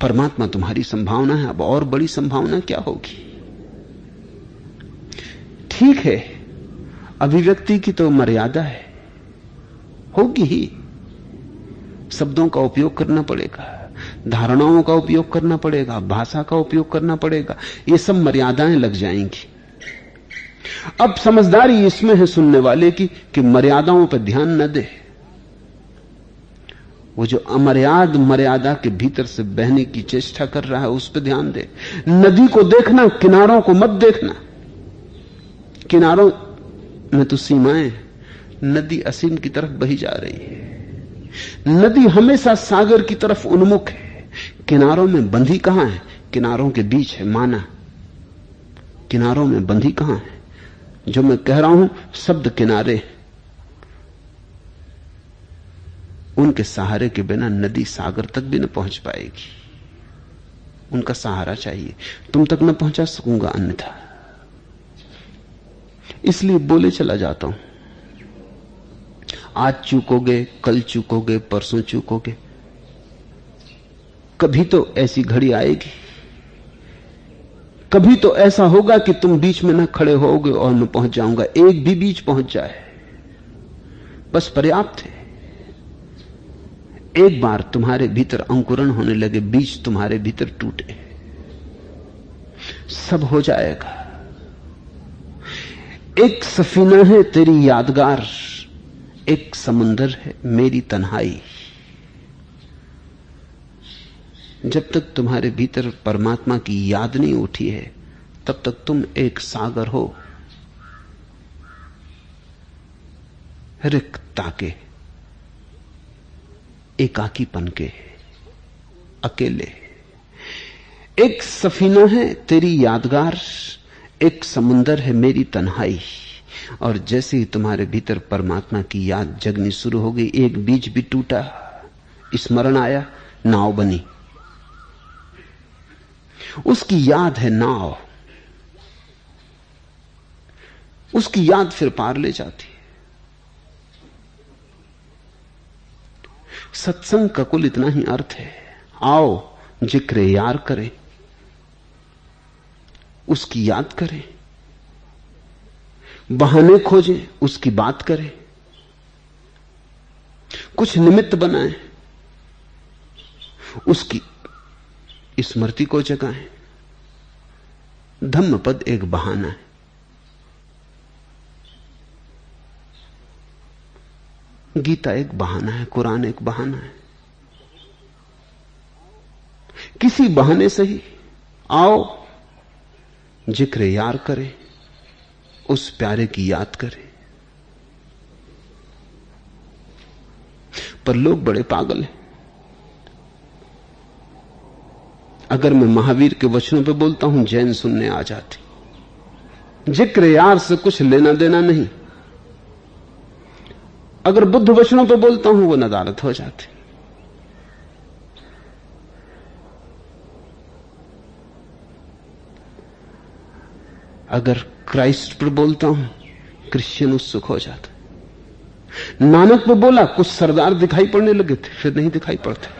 परमात्मा तुम्हारी संभावना है, अब और बड़ी संभावना क्या होगी? ठीक है, अभिव्यक्ति की तो मर्यादा है, होगी ही। शब्दों का उपयोग करना पड़ेगा, धारणाओं का उपयोग करना पड़ेगा, भाषा का उपयोग करना पड़ेगा, ये सब मर्यादाएं लग जाएंगी। अब समझदारी इसमें है सुनने वाले की कि मर्यादाओं पर ध्यान न दे। वो जो अमर्याद मर्यादा के भीतर से बहने की चेष्टा कर रहा है उस पर ध्यान दे। नदी को देखना, किनारों को मत देखना। किनारों में तो सीमाएं, नदी असीम की तरफ बही जा रही है। नदी हमेशा सागर की तरफ उन्मुख है, किनारों में बंधी कहां है? किनारों के बीच है माना, किनारों में बंधी कहां है? जो मैं कह रहा हूं शब्द किनारे, उनके सहारे के बिना नदी सागर तक भी न पहुंच पाएगी। उनका सहारा चाहिए, तुम तक न पहुंचा सकूंगा अन्यथा। इसलिए बोले चला जाता हूं, आज चूकोगे, कल चूकोगे, परसों चूकोगे, कभी तो ऐसी घड़ी आएगी, कभी तो ऐसा होगा कि तुम बीच में न खड़े होगे और मैं पहुंच जाऊंगा। एक भी बीच पहुंच जाए बस पर्याप्त है। एक बार तुम्हारे भीतर अंकुरण होने लगे, बीज तुम्हारे भीतर टूटे, सब हो जाएगा। एक सफीना है तेरी यादगार, एक समंदर है मेरी तन्हाई। जब तक तुम्हारे भीतर परमात्मा की याद नहीं उठी है तब तक तुम एक सागर हो, रिक्तता के, एकाकीपन के, अकेले। एक सफीना है तेरी यादगार, एक समुंदर है मेरी तन्हाई। और जैसे ही तुम्हारे भीतर परमात्मा की याद जगनी शुरू हो गई, एक बीज भी टूटा, स्मरण आया, नाव बनी। उसकी याद है नाव, उसकी याद फिर पार ले जाती है। सत्संग का कुल इतना ही अर्थ है, आओ जिक्र यार करें, उसकी याद करें, बहाने खोजें, उसकी बात करें, कुछ निमित्त बनाएं, उसकी स्मृति को जगाएं। धम्मपद एक बहाना है, गीता एक बहाना है, कुरान एक बहाना है। किसी बहाने से ही आओ जिक्र यार करें, उस प्यारे की याद करें। पर लोग बड़े पागल हैं। अगर मैं महावीर के वचनों पे बोलता हूं, जैन सुनने आ जाते। जिक्र यार से कुछ लेना देना नहीं। अगर बुद्ध वचनों पे बोलता हूं, वो नदारत हो जाते। अगर क्राइस्ट पर बोलता हूं, क्रिश्चियन उत्सुक हो जाता। नानक पे बोला, कुछ सरदार दिखाई पड़ने लगे थे, फिर नहीं दिखाई पड़ते।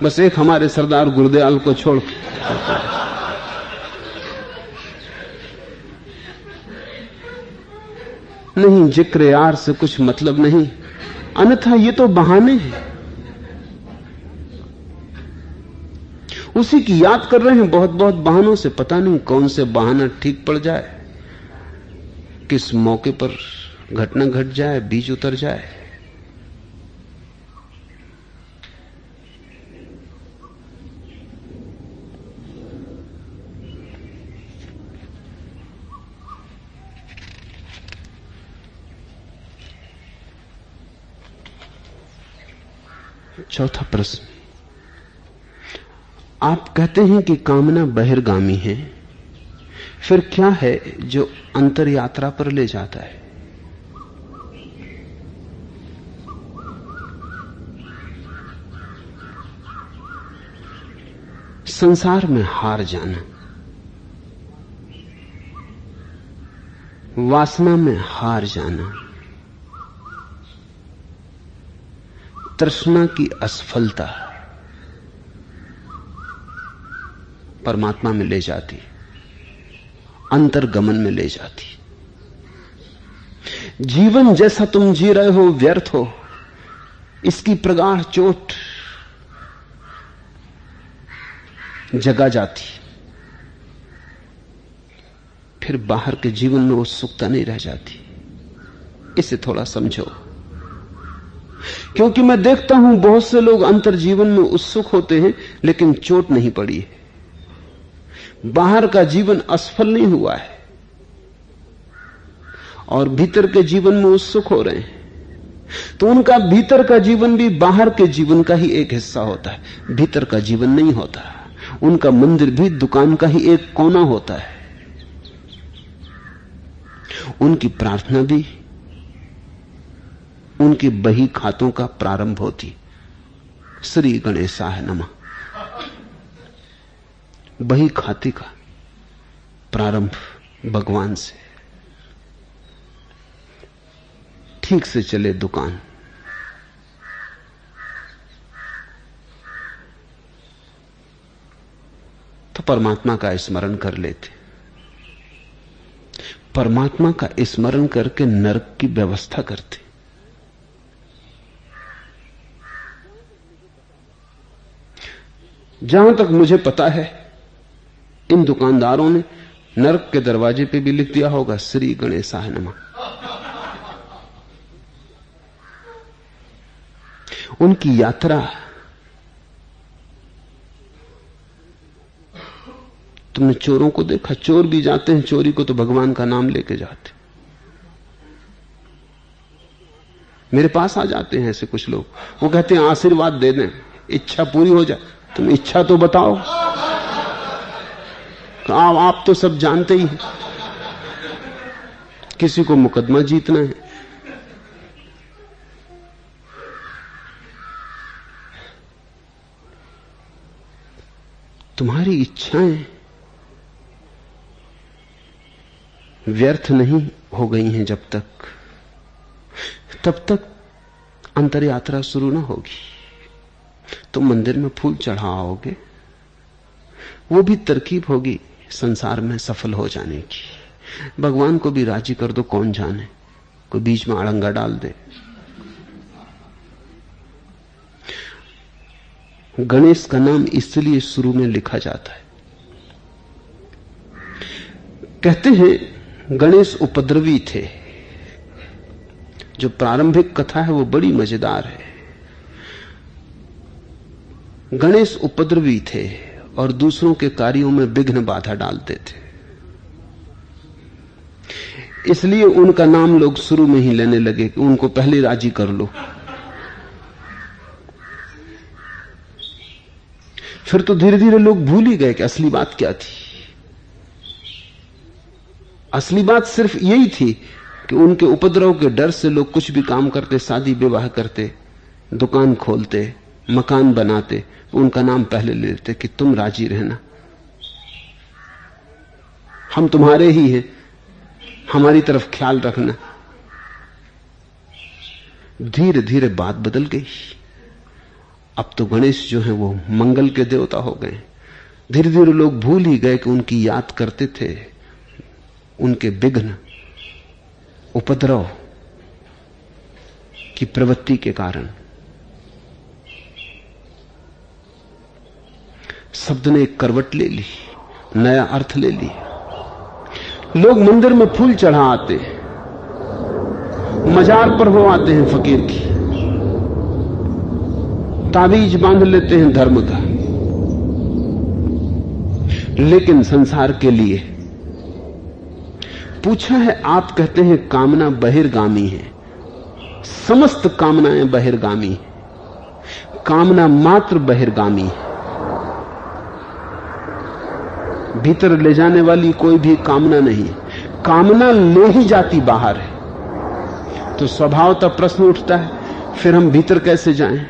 बस एक हमारे सरदार गुरुदयाल को छोड़। नहीं, जिक्र यार से कुछ मतलब नहीं, अन्यथा ये तो बहाने हैं। उसी की याद कर रहे हैं बहुत बहुत बहानों से, पता नहीं कौन से बहाना ठीक पड़ जाए, किस मौके पर घटना घट जाए, बीज उतर जाए। चौथा प्रश्न, आप कहते हैं कि कामना बहिर्गामी है, फिर क्या है जो अंतर यात्रा पर ले जाता है? संसार में हार जाना, वासना में हार जाना, तृष्णा की असफलता परमात्मा में ले जाती, अंतर्गमन में ले जाती। जीवन जैसा तुम जी रहे हो व्यर्थ हो, इसकी प्रगाढ़ चोट जगा जाती, फिर बाहर के जीवन में उत्सुकता नहीं रह जाती। इसे थोड़ा समझो, क्योंकि मैं देखता हूं बहुत से लोग अंतर जीवन में उत्सुक होते हैं लेकिन चोट नहीं पड़ी है, बाहर का जीवन असफल नहीं हुआ है और भीतर के जीवन में उत्सुक हो रहे हैं। तो उनका भीतर का जीवन भी बाहर के जीवन का ही एक हिस्सा होता है, भीतर का जीवन नहीं होता। उनका मंदिर भी दुकान का ही एक कोना होता है, उनकी प्रार्थना भी उनके बही खातों का प्रारंभ होती। श्री गणेशाय नमः, बही खाते का प्रारंभ भगवान से। ठीक से चले दुकान, तो परमात्मा का स्मरण कर लेते। परमात्मा का स्मरण करके नरक की व्यवस्था करते। जहां तक मुझे पता है, इन दुकानदारों ने नरक के दरवाजे पे भी लिख दिया होगा श्री गणेशाय नमः। उनकी यात्रा तुमने चोरों को देखा, चोर भी जाते हैं चोरी को तो भगवान का नाम लेके जाते। मेरे पास आ जाते हैं ऐसे कुछ लोग, वो कहते हैं आशीर्वाद दे दें, इच्छा पूरी हो जाए। तुम इच्छा तो बताओ। आप तो सब जानते ही हैं, किसी को मुकदमा जीतना है। तुम्हारी इच्छाएं व्यर्थ नहीं हो गई हैं जब तक, तब तक अंतर यात्रा शुरू ना होगी। तुम मंदिर में फूल चढ़ाओगे, वो भी तरकीब होगी संसार में सफल हो जाने की। भगवान को भी राजी कर दो, कौन जाने कोई बीच में अड़ंगा डाल दे। गणेश का नाम इसलिए शुरू में लिखा जाता है। कहते हैं गणेश उपद्रवी थे। जो प्रारंभिक कथा है वो बड़ी मजेदार है। गणेश उपद्रवी थे और दूसरों के कार्यों में विघ्न बाधा डालते थे, इसलिए उनका नाम लोग शुरू में ही लेने लगे कि उनको पहले राजी कर लो। फिर तो धीरे धीरे लोग भूल ही गए कि असली बात क्या थी। असली बात सिर्फ यही थी कि उनके उपद्रव के डर से लोग कुछ भी काम करते, शादी विवाह करते, दुकान खोलते, मकान बनाते, उनका नाम पहले ले लेते कि तुम राजी रहना, हम तुम्हारे ही हैं, हमारी तरफ ख्याल रखना। धीरे धीरे बात बदल गई। अब तो गणेश जो है वो मंगल के देवता हो गए। धीरे धीरे लोग भूल ही गए कि उनकी याद करते थे। उनके विघ्न, उपद्रव की प्रवृत्ति के कारण शब्द ने एक करवट ले ली, नया अर्थ ले लिया। लोग मंदिर में फूल चढ़ा आते, मजार पर हो आते हैं फकीर की, ताबीज बांध लेते हैं धर्म का, लेकिन संसार के लिए। पूछा है, आप कहते हैं कामना बहिर्गामी है, समस्त कामनाएं बहिर्गामी है, कामना मात्र बहिर्गामी है। भीतर ले जाने वाली कोई भी कामना नहीं। कामना ले ही जाती बाहर है। तो स्वभावतः प्रश्न उठता है, फिर हम भीतर कैसे जाएं?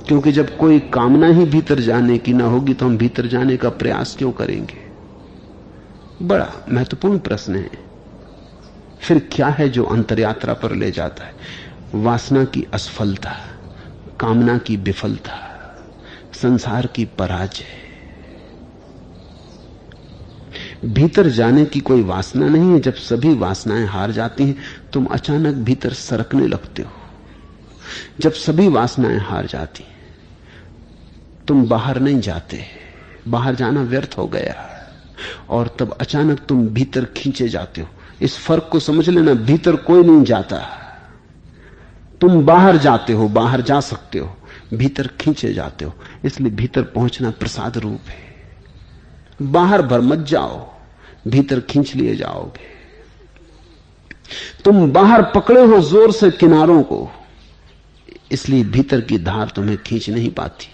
क्योंकि जब कोई कामना ही भीतर जाने की ना होगी तो हम भीतर जाने का प्रयास क्यों करेंगे? बड़ा महत्वपूर्ण प्रश्न है। फिर क्या है जो अंतर्यात्रा पर ले जाता है? वासना की असफलता, कामना की विफलता, संसार की पराजय। भीतर जाने की कोई वासना नहीं है। जब सभी वासनाएं हार जाती हैं तुम अचानक भीतर सरकने लगते हो। जब सभी वासनाएं हार जाती, तुम बाहर नहीं जाते, बाहर जाना व्यर्थ हो गया, और तब अचानक तुम भीतर खींचे जाते हो। इस फर्क को समझ लेना, भीतर कोई नहीं जाता, तुम बाहर जाते हो, बाहर जा सकते हो, भीतर खींचे जाते हो। इसलिए भीतर पहुंचना प्रसाद रूप है। बाहर भर मत जाओ, भीतर खींच लिए जाओगे। तुम बाहर पकड़े हो जोर से किनारों को, इसलिए भीतर की धार तुम्हें खींच नहीं पाती।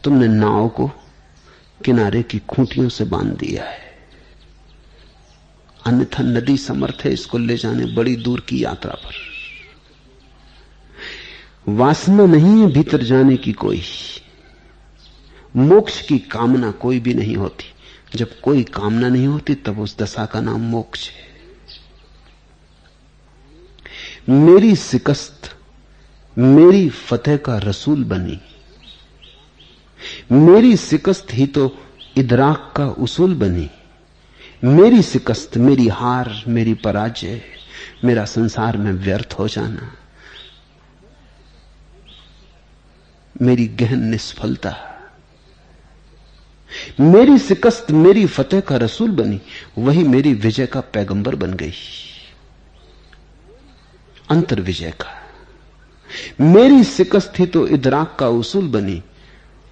तुमने नाव को किनारे की खूंटियों से बांध दिया है, अन्यथा नदी समर्थ है इसको ले जाने बड़ी दूर की यात्रा पर। वासना नहीं है भीतर जाने की कोई, मोक्ष की कामना कोई भी नहीं होती। जब कोई कामना नहीं होती तब उस दशा का नाम मोक्ष है। मेरी शिकस्त मेरी फतेह का रसूल बनी, मेरी शिकस्त ही तो इदराक का उसूल बनी। मेरी शिकस्त, मेरी हार, मेरी पराजय, मेरा संसार में व्यर्थ हो जाना, मेरी गहन निष्फलता, मेरी शिकस्त मेरी फतेह का रसूल बनी, वही मेरी विजय का पैगंबर बन गई, अंतर विजय का। मेरी शिकस्त ही तो इदराक का उसूल बनी,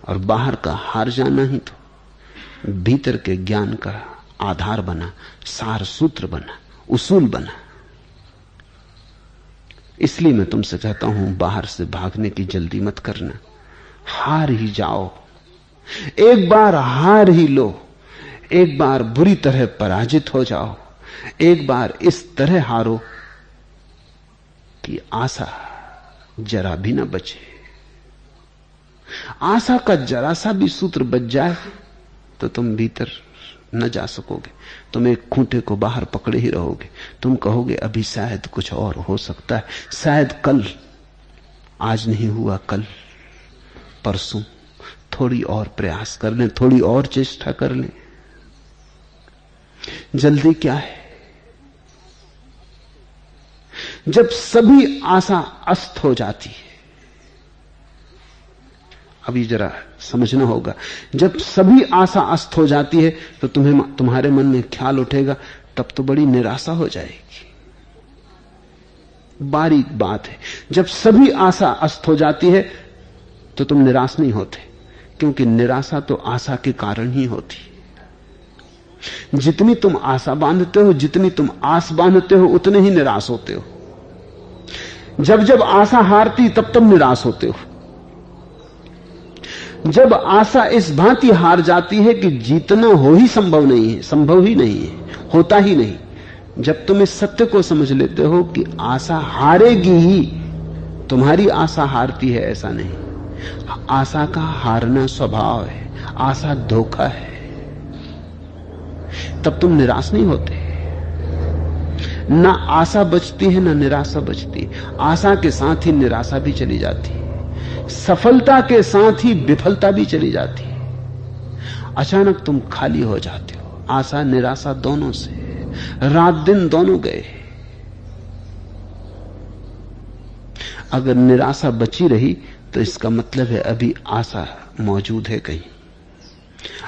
और बाहर का हार जाना ही तो भीतर के ज्ञान का आधार बना, सार सूत्र बना, उसूल बना। इसलिए मैं तुमसे कहता हूं, बाहर से भागने की जल्दी मत करना, हार ही जाओ। एक बार हार ही लो, एक बार बुरी तरह पराजित हो जाओ, एक बार इस तरह हारो कि आशा जरा भी ना बचे। आशा का जरा सा भी सूत्र बच जाए तो तुम भीतर न जा सकोगे, तुम एक खूंटे को बाहर पकड़े ही रहोगे। तुम कहोगे अभी शायद कुछ और हो सकता है, शायद कल, आज नहीं हुआ कल, परसों थोड़ी और प्रयास कर लें, थोड़ी और चेष्टा कर लें। जल्दी क्या है? जब सभी आशा अस्त हो जाती है, अभी जरा समझना होगा, जब सभी आशा अस्त हो जाती है तो तुम्हारे मन में ख्याल उठेगा, तब तो बड़ी निराशा हो जाएगी। बारीक बात है, जब सभी आशा अस्त हो जाती है तो तुम निराश नहीं होते, क्योंकि निराशा तो आशा के कारण ही होती। जितनी तुम आशा बांधते हो, जितनी तुम आस बांधते हो, उतने ही निराश होते हो। जब जब आशा हारती तब तुम निराश होते हो। जब आशा इस भांति हार जाती है कि जीतना हो ही संभव नहीं है, संभव ही नहीं है, होता ही नहीं, जब तुम इस सत्य को समझ लेते हो कि आशा हारेगी ही, तुम्हारी आशा हारती है ऐसा नहीं, आशा का हारना स्वभाव है, आशा धोखा है, तब तुम निराश नहीं होते। ना आशा बचती है ना निराशा बचती, आशा के साथ ही निराशा भी चली जाती, सफलता के साथ ही विफलता भी चली जाती। अचानक तुम खाली हो जाते हो, आशा निराशा दोनों से, रात दिन दोनों गए। अगर निराशा बची रही तो इसका मतलब है अभी आशा मौजूद है कहीं।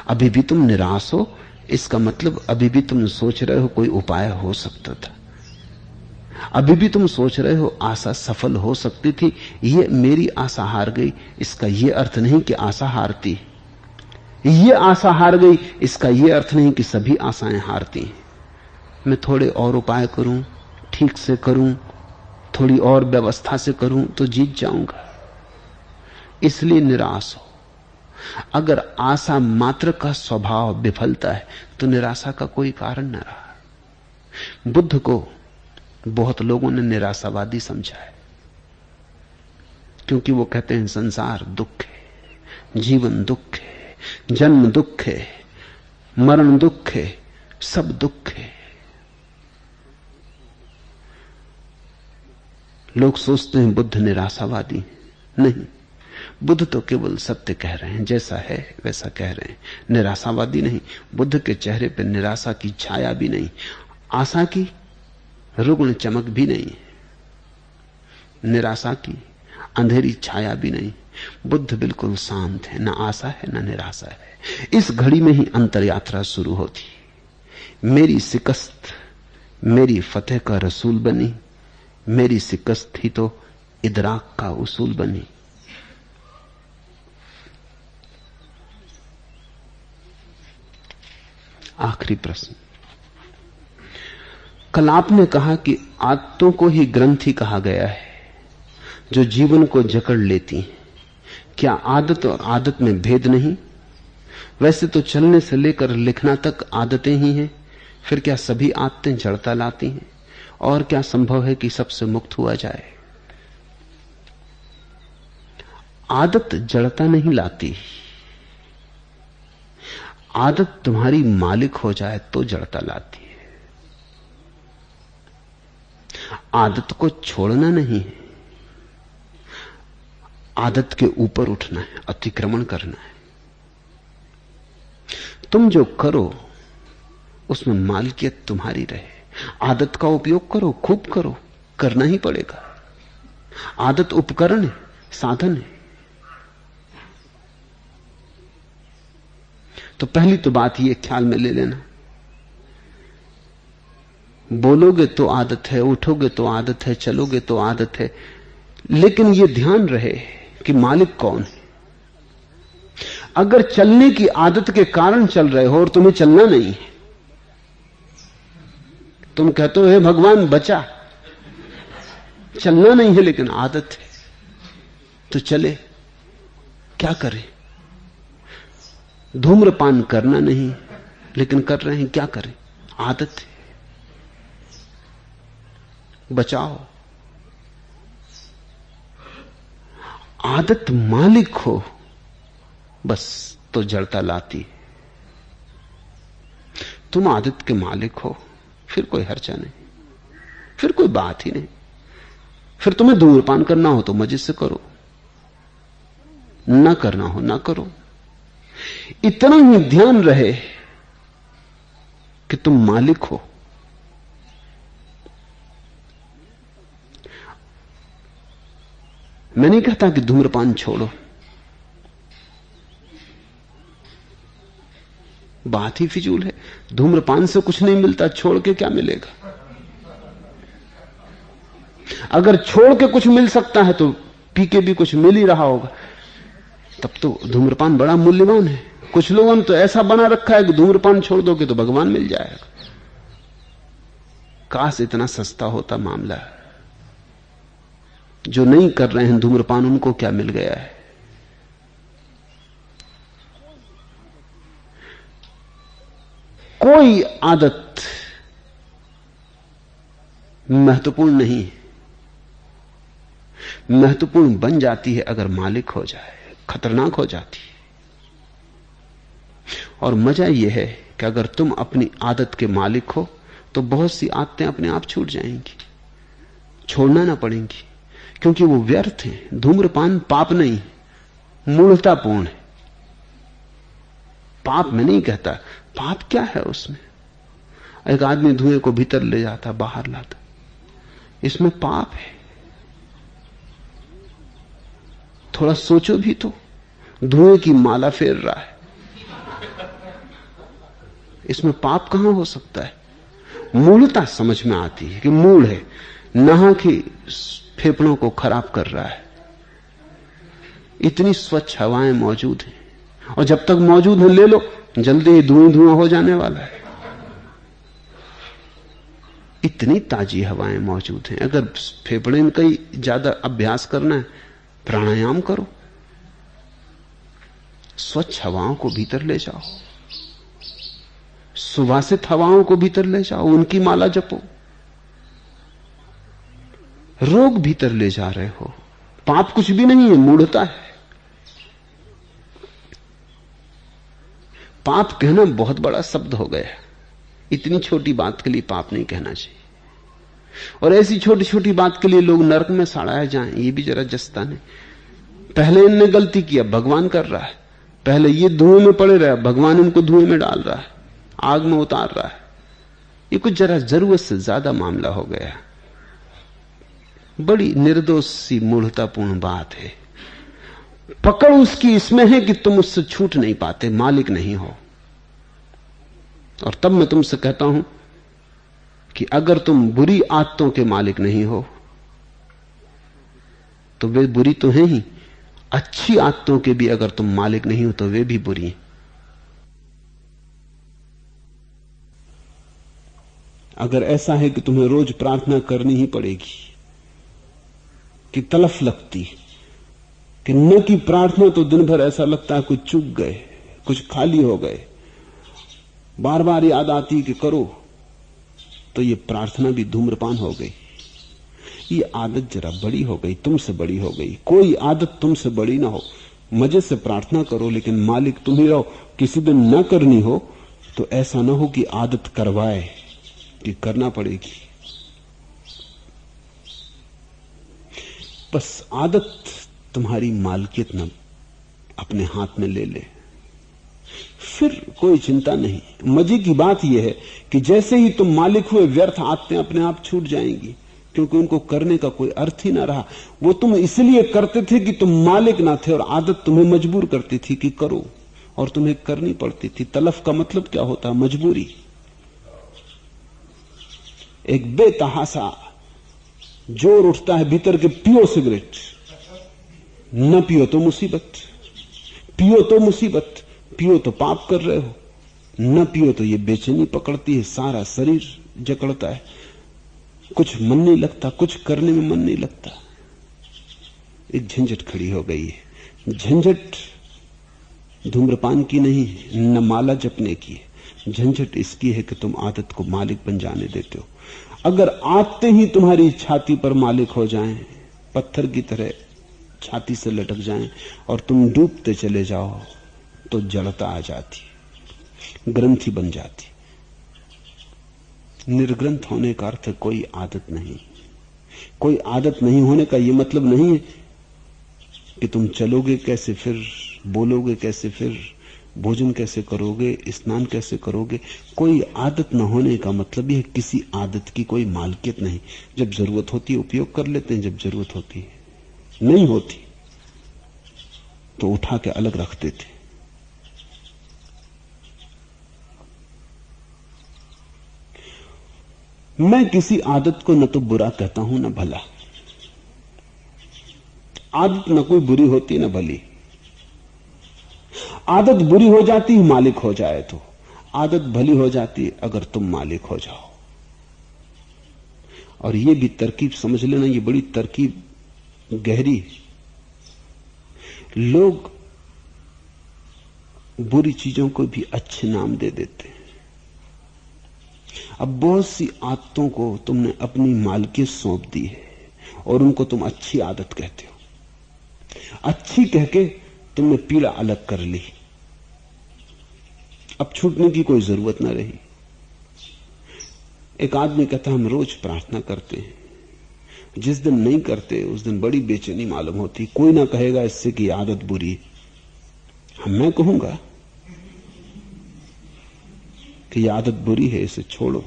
अभी भी तुम निराश हो, इसका मतलब अभी भी तुम सोच रहे हो कोई उपाय हो सकता था, अभी भी तुम सोच रहे हो आशा सफल हो सकती थी। ये मेरी आशा हार गई, इसका यह अर्थ नहीं कि आशा हारती। ये आशा हार गई, इसका यह अर्थ नहीं कि सभी आशाएं हारती हैं। मैं थोड़े और उपाय करूं, ठीक से करूं, थोड़ी और व्यवस्था से करूं तो जीत जाऊंगा, इसलिए निराश हो। अगर आशा मात्र का स्वभाव विफलता है तो निराशा का कोई कारण न रहा। बुद्ध को बहुत लोगों ने निराशावादी समझा है, क्योंकि वो कहते हैं संसार दुख है, जीवन दुख है, जन्म दुख है, मरण दुख है, सब दुख है। लोग सोचते हैं बुद्ध निराशावादी। नहीं, बुद्ध तो केवल सत्य कह रहे हैं, जैसा है वैसा कह रहे हैं, निराशावादी नहीं। बुद्ध के चेहरे पर निराशा की छाया भी नहीं, आशा की रुग्ण चमक भी नहीं है, निराशा की अंधेरी छाया भी नहीं। बुद्ध बिल्कुल शांत है, न आशा है न निराशा है। इस घड़ी में ही अंतर यात्रा शुरू होती। मेरी शिकस्त मेरी फतेह का रसूल बनी, मेरी शिकस्त ही तो इदराक का उसूल बनी। आखिरी प्रश्न। कल आपने कहा कि आदतों को ही ग्रंथि कहा गया है जो जीवन को जकड़ लेती हैं। क्या आदत और आदत में भेद नहीं? वैसे तो चलने से लेकर लिखना तक आदतें ही हैं। फिर क्या सभी आदतें जड़ता लाती हैं? और क्या संभव है कि सबसे मुक्त हुआ जाए? आदत जड़ता नहीं लाती। आदत तुम्हारी मालिक हो जाए तो जड़ता लाती है। आदत को छोड़ना नहीं है, आदत के ऊपर उठना है, अतिक्रमण करना है। तुम जो करो उसमें मालिकियत तुम्हारी रहे। आदत का उपयोग करो, खूब करो, करना ही पड़ेगा। आदत उपकरण है, साधन है। तो पहली तो बात ये ख्याल में ले लेना, बोलोगे तो आदत है, उठोगे तो आदत है, चलोगे तो आदत है, लेकिन यह ध्यान रहे कि मालिक कौन है। अगर चलने की आदत के कारण चल रहे हो और तुम्हें चलना नहीं है, तुम कहते हो हे भगवान बचा, चलना नहीं है लेकिन आदत है, तो चले, क्या करें? धूम्रपान करना नहीं लेकिन कर रहे हैं, क्या करें? आदत है, बचाओ। आदत मालिक हो बस तो जड़ता लाती है। तुम आदत के मालिक हो, फिर कोई हर्चा नहीं, फिर कोई बात ही नहीं। फिर तुम्हें धूम्रपान करना हो तो मजे से करो, ना करना हो ना करो। इतना ही ध्यान रहे कि तुम मालिक हो। मैं नहीं कहता कि धूम्रपान छोड़ो, बात ही फिजूल है। धूम्रपान से कुछ नहीं मिलता, छोड़ के क्या मिलेगा? अगर छोड़ के कुछ मिल सकता है तो पी के भी कुछ मिल ही रहा होगा, तब तो धूम्रपान बड़ा मूल्यवान है। कुछ लोगों ने तो ऐसा बना रखा है कि धूम्रपान छोड़ दोगे तो भगवान मिल जाएगा। काश इतना सस्ता होता मामला। जो नहीं कर रहे हैं धूम्रपान, उनको क्या मिल गया है? कोई आदत महत्वपूर्ण नहीं है। महत्वपूर्ण बन जाती है अगर मालिक हो जाए, खतरनाक हो जाती है। और मजा यह है कि अगर तुम अपनी आदत के मालिक हो तो बहुत सी आदतें अपने आप छूट जाएंगी, छोड़ना ना पड़ेंगी, क्योंकि वो व्यर्थ है। धूम्रपान पाप नहीं, मूढ़तापूर्ण है। पाप मैं नहीं कहता, पाप क्या है उसमें? एक आदमी धुएं को भीतर ले जाता, बाहर लाता, इसमें पाप है? थोड़ा सोचो भी तो, धुएं की माला फेर रहा है, इसमें पाप कहां हो सकता है? मूढ़ता समझ में आती है कि मूढ़ है, नहा की फेफड़ों को खराब कर रहा है। इतनी स्वच्छ हवाएं मौजूद हैं, और जब तक मौजूद है ले लो, जल्दी ही धुआं धुआं हो जाने वाला है। इतनी ताजी हवाएं मौजूद हैं। अगर फेफड़े में कई ज्यादा अभ्यास करना है, प्राणायाम करो, स्वच्छ हवाओं को भीतर ले जाओ, सुवासित हवाओं को भीतर ले जाओ, उनकी माला जपो। रोग भीतर ले जा रहे हो, पाप कुछ भी नहीं है, मूढ़ता है। पाप कहना बहुत बड़ा शब्द हो गया। इतनी छोटी बात के लिए पाप नहीं कहना चाहिए, और ऐसी छोटी छोटी बात के लिए लोग नरक में सड़ाए जाएं, ये भी जरा जस्ता नहीं। पहले इनने गलती किया, भगवान कर रहा है। पहले ये धुएं में पड़े रहे, भगवान इनको धुएं में डाल रहा है, आग में उतार रहा है। ये कुछ जरा जरूरत से ज्यादा मामला हो गया। बड़ी निर्दोष सी मूढ़तापूर्ण बात है। पकड़ उसकी इसमें है कि तुम उससे छूट नहीं पाते, मालिक नहीं हो। और तब मैं तुमसे कहता हूं कि अगर तुम बुरी आदतों के मालिक नहीं हो तो वे बुरी तो हैं ही, अच्छी आदतों के भी अगर तुम मालिक नहीं हो तो वे भी बुरी हैं। अगर ऐसा है कि तुम्हें रोज प्रार्थना करनी ही पड़ेगी, कि तलफ लगती, कि न की प्रार्थना तो दिन भर ऐसा लगता है कुछ चूक गए, कुछ खाली हो गए, बार बार याद आती कि करो, तो ये प्रार्थना भी धूम्रपान हो गई। ये आदत जरा बड़ी हो गई, तुमसे बड़ी हो गई। कोई आदत तुमसे बड़ी ना हो। मजे से प्रार्थना करो, लेकिन मालिक तुम ही रहो। किसी दिन न करनी हो तो ऐसा ना हो कि आदत करवाए कि करना पड़ेगी। बस आदत तुम्हारी मालकियत न अपने हाथ में ले ले, फिर कोई चिंता नहीं। मजे की बात यह है कि जैसे ही तुम मालिक हुए, व्यर्थ आदतें अपने आप छूट जाएंगी, क्योंकि उनको करने का कोई अर्थ ही ना रहा। वो तुम इसलिए करते थे कि तुम मालिक ना थे, और आदत तुम्हें मजबूर करती थी कि करो, और तुम्हें करनी पड़ती थी। तलफ का मतलब क्या होता है? मजबूरी। एक बेतहासा जोर उठता है भीतर के, पियो सिगरेट, न पियो तो मुसीबत, पियो तो मुसीबत, पियो तो पाप कर रहे हो, न पियो तो ये बेचैनी पकड़ती है, सारा शरीर जकड़ता है, कुछ मन नहीं लगता, कुछ करने में मन नहीं लगता। एक झंझट खड़ी हो गई है। झंझट धूम्रपान की नहीं, न माला जपने की है। झंझट इसकी है कि तुम आदत को मालिक बन जाने देते हो। अगर आदतें ही तुम्हारी छाती पर मालिक हो जाएं, पत्थर की तरह छाती से लटक जाएं, और तुम डूबते चले जाओ, तो जड़ता आ जाती, ग्रंथि बन जाती। निर्ग्रंथ होने का अर्थ कोई आदत नहीं। कोई आदत नहीं होने का यह मतलब नहीं है कि तुम चलोगे कैसे, फिर बोलोगे कैसे, फिर भोजन कैसे करोगे, स्नान कैसे करोगे। कोई आदत न होने का मतलब यह किसी आदत की कोई मालकियत नहीं। जब जरूरत होती है उपयोग कर लेते हैं, जब जरूरत होती है नहीं होती तो उठा के अलग रख देते। मैं किसी आदत को न तो बुरा कहता हूं न भला। आदत न कोई बुरी होती न भली। आदत बुरी हो जाती मालिक हो जाए तो, आदत भली हो जाती अगर तुम मालिक हो जाओ। और यह भी तरकीब समझ लेना, यह बड़ी तरकीब गहरी। लोग बुरी चीजों को भी अच्छे नाम दे देते हैं। अब बहुत सी आदतों को तुमने अपनी मालकियत सौंप दी है और उनको तुम अच्छी आदत कहते हो। अच्छी कह के तुमने पीड़ा अलग कर ली, अब छूटने की कोई जरूरत ना रही। एक आदमी कहता हम रोज प्रार्थना करते हैं, जिस दिन नहीं करते उस दिन बड़ी बेचैनी मालूम होती। कोई ना कहेगा इससे कि आदत बुरी है, मैं कहूंगा कि यह आदत बुरी है, इसे छोड़ो।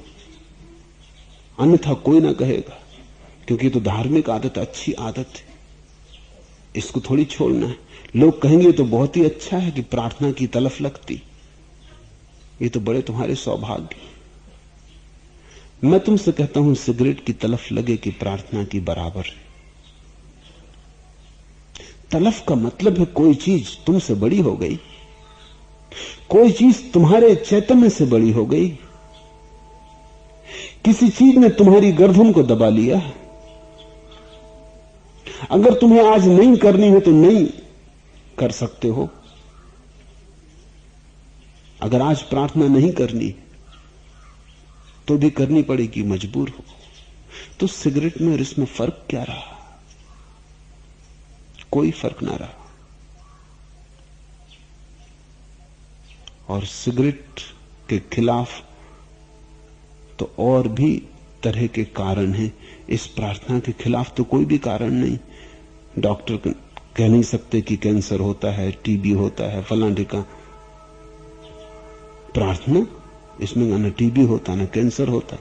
अन्यथा कोई ना कहेगा, क्योंकि तो धार्मिक आदत अच्छी आदत है, इसको थोड़ी छोड़ना है। लोग कहेंगे तो बहुत ही अच्छा है कि प्रार्थना की तलफ लगती, ये तो बड़े तुम्हारे सौभाग्य। मैं तुमसे कहता हूं सिगरेट की तलफ लगे कि प्रार्थना की बराबर है। तलफ का मतलब है कोई चीज तुमसे बड़ी हो गई, कोई चीज तुम्हारे चैतन्य से बड़ी हो गई, किसी चीज ने तुम्हारी गर्दन को दबा लिया। अगर तुम्हें आज नहीं करनी है तो नहीं कर सकते हो। अगर आज प्रार्थना नहीं करनी तो भी करनी पड़ेगी, मजबूर हो। तो सिगरेट में और इसमें फर्क क्या रहा? कोई फर्क ना रहा। और सिगरेट के खिलाफ तो और भी तरह के कारण हैं, इस प्रार्थना के खिलाफ तो कोई भी कारण नहीं। डॉक्टर कह नहीं सकते कि कैंसर होता है, टीबी होता है, फलां ढिकां। प्रार्थना इसमें न टीबी होता न कैंसर होता।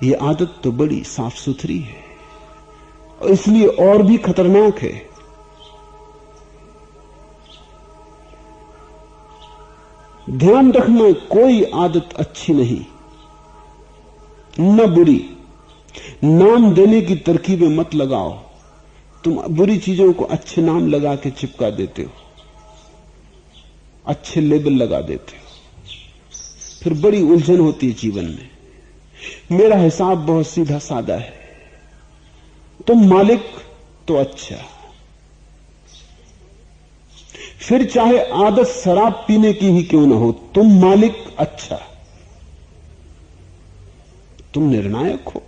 ये आदत तो बड़ी साफ सुथरी है और इसलिए और भी खतरनाक है। ध्यान रखना, कोई आदत अच्छी नहीं न बुरी। नाम देने की तरकीबें मत लगाओ। तुम बुरी चीजों को अच्छे नाम लगा के चिपका देते हो, अच्छे लेबल लगा देते हो, फिर बड़ी उलझन होती है जीवन में। मेरा हिसाब बहुत सीधा सादा है, तुम मालिक तो अच्छा, फिर चाहे आदत शराब पीने की ही क्यों ना हो, तुम मालिक अच्छा। तुम निर्णायक हो।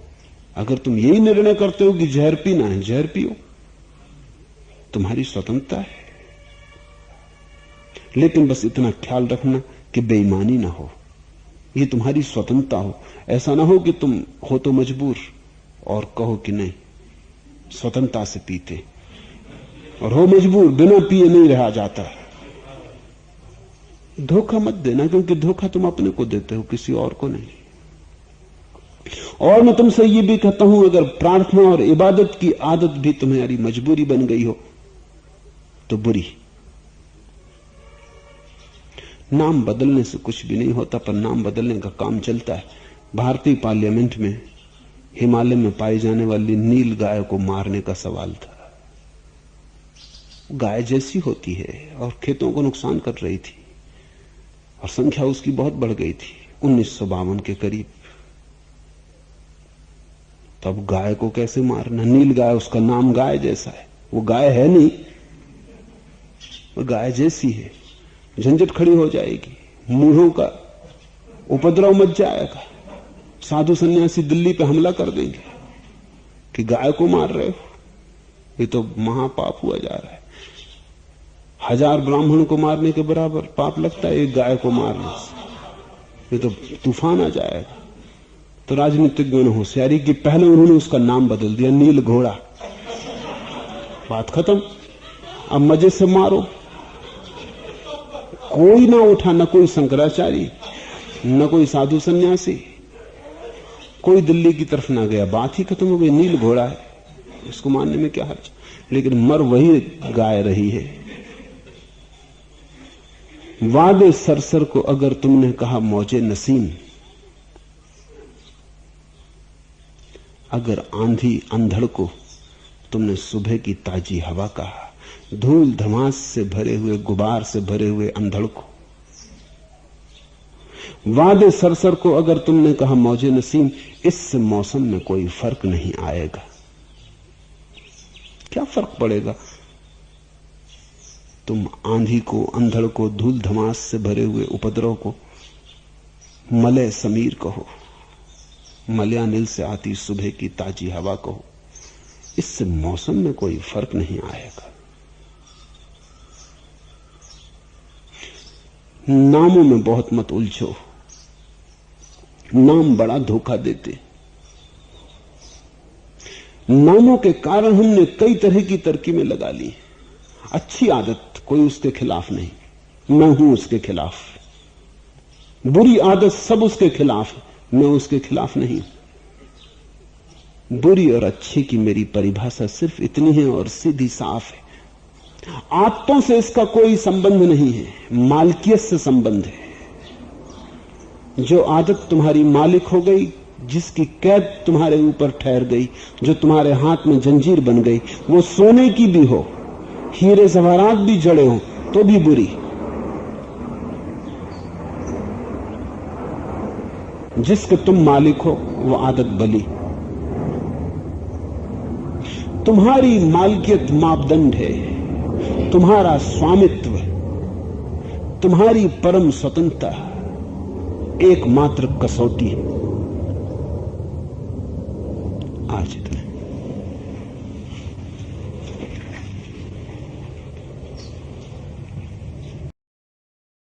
अगर तुम यही निर्णय करते हो कि जहर पीना है, जहर पियो, तुम्हारी स्वतंत्रता है। लेकिन बस इतना ख्याल रखना कि बेईमानी ना हो, ये तुम्हारी स्वतंत्रता हो। ऐसा ना हो कि तुम हो तो मजबूर और कहो कि नहीं स्वतंत्रता से पीते, और हो मजबूर, बिना पिए नहीं रहा जाता। धोखा मत देना, क्योंकि धोखा तुम अपने को देते हो, किसी और को नहीं। और मैं तुमसे ये भी कहता हूं, अगर प्रार्थना और इबादत की आदत भी तुम्हारी मजबूरी बन गई हो तो बुरी। नाम बदलने से कुछ भी नहीं होता, पर नाम बदलने का काम चलता है। भारतीय पार्लियामेंट में हिमालय में पाई जाने वाली नील गाय को मारने का सवाल था। गाय जैसी होती है और खेतों को नुकसान कर रही थी, और संख्या उसकी बहुत बढ़ गई थी 1952 के करीब। तब गाय को कैसे मारना? नील गाय, उसका नाम गाय जैसा है, वो गाय है नहीं, वो गाय जैसी है। झंझट खड़ी हो जाएगी, मूढ़ों का उपद्रव मच जाएगा, साधु सन्यासी दिल्ली पे हमला कर देंगे कि गाय को मार रहे हो। ये तो महापाप हुआ जा रहा है। 1000 ब्राह्मण को मारने के बराबर पाप लगता है एक गाय को मारने से। ये तो तूफान आ जाएगा। तो राजनीतिज्ञों ने होशियारी की, पहले उन्होंने उसका नाम बदल दिया, नील घोड़ा। बात खत्म, अब मजे से मारो। कोई ना उठा, न कोई शंकराचार्य, न कोई साधु सन्यासी, कोई दिल्ली की तरफ ना गया। बात ही खत्म हो गई। नील घोड़ा है, इसको मारने में क्या हर्ज। लेकिन मर वही गाय रही है। वादे सरसर को अगर तुमने कहा मौजे नसीम, अगर आंधी अंधड़ को तुमने सुबह की ताजी हवा कहा, धूल धमास से भरे हुए, गुबार से भरे हुए अंधड़ को, वादे सरसर को अगर तुमने कहा मौजे नसीम, इससे मौसम में कोई फर्क नहीं आएगा। क्या फर्क पड़ेगा? तुम आंधी को, अंधड़ को, धूल धमास से भरे हुए उपद्रव को मलय समीर कहो, मलयानिल से आती सुबह की ताजी हवा कहो, इससे मौसम में कोई फर्क नहीं आएगा। नामों में बहुत मत उलझो, नाम बड़ा धोखा देते। नामों के कारण हमने कई तरह की तरकीबें लगा ली। अच्छी आदत कोई उसके खिलाफ नहीं, मैं हूं उसके खिलाफ। बुरी आदत सब उसके खिलाफ है, मैं उसके खिलाफ नहीं। बुरी और अच्छी की मेरी परिभाषा सिर्फ इतनी है और सीधी साफ है। आदतों से इसका कोई संबंध नहीं है, मालकियत से संबंध है। जो आदत तुम्हारी मालिक हो गई, जिसकी कैद तुम्हारे ऊपर ठहर गई, जो तुम्हारे हाथ में जंजीर बन गई, वो सोने की भी हो, हीरे जवाहरात भी जड़े हो, तो भी बुरी। जिसके तुम मालिक हो वो आदत भली। तुम्हारी मालकियत मापदंड है, तुम्हारा स्वामित्व, तुम्हारी परम स्वतंत्रता एकमात्र कसौटी है। आज इतना।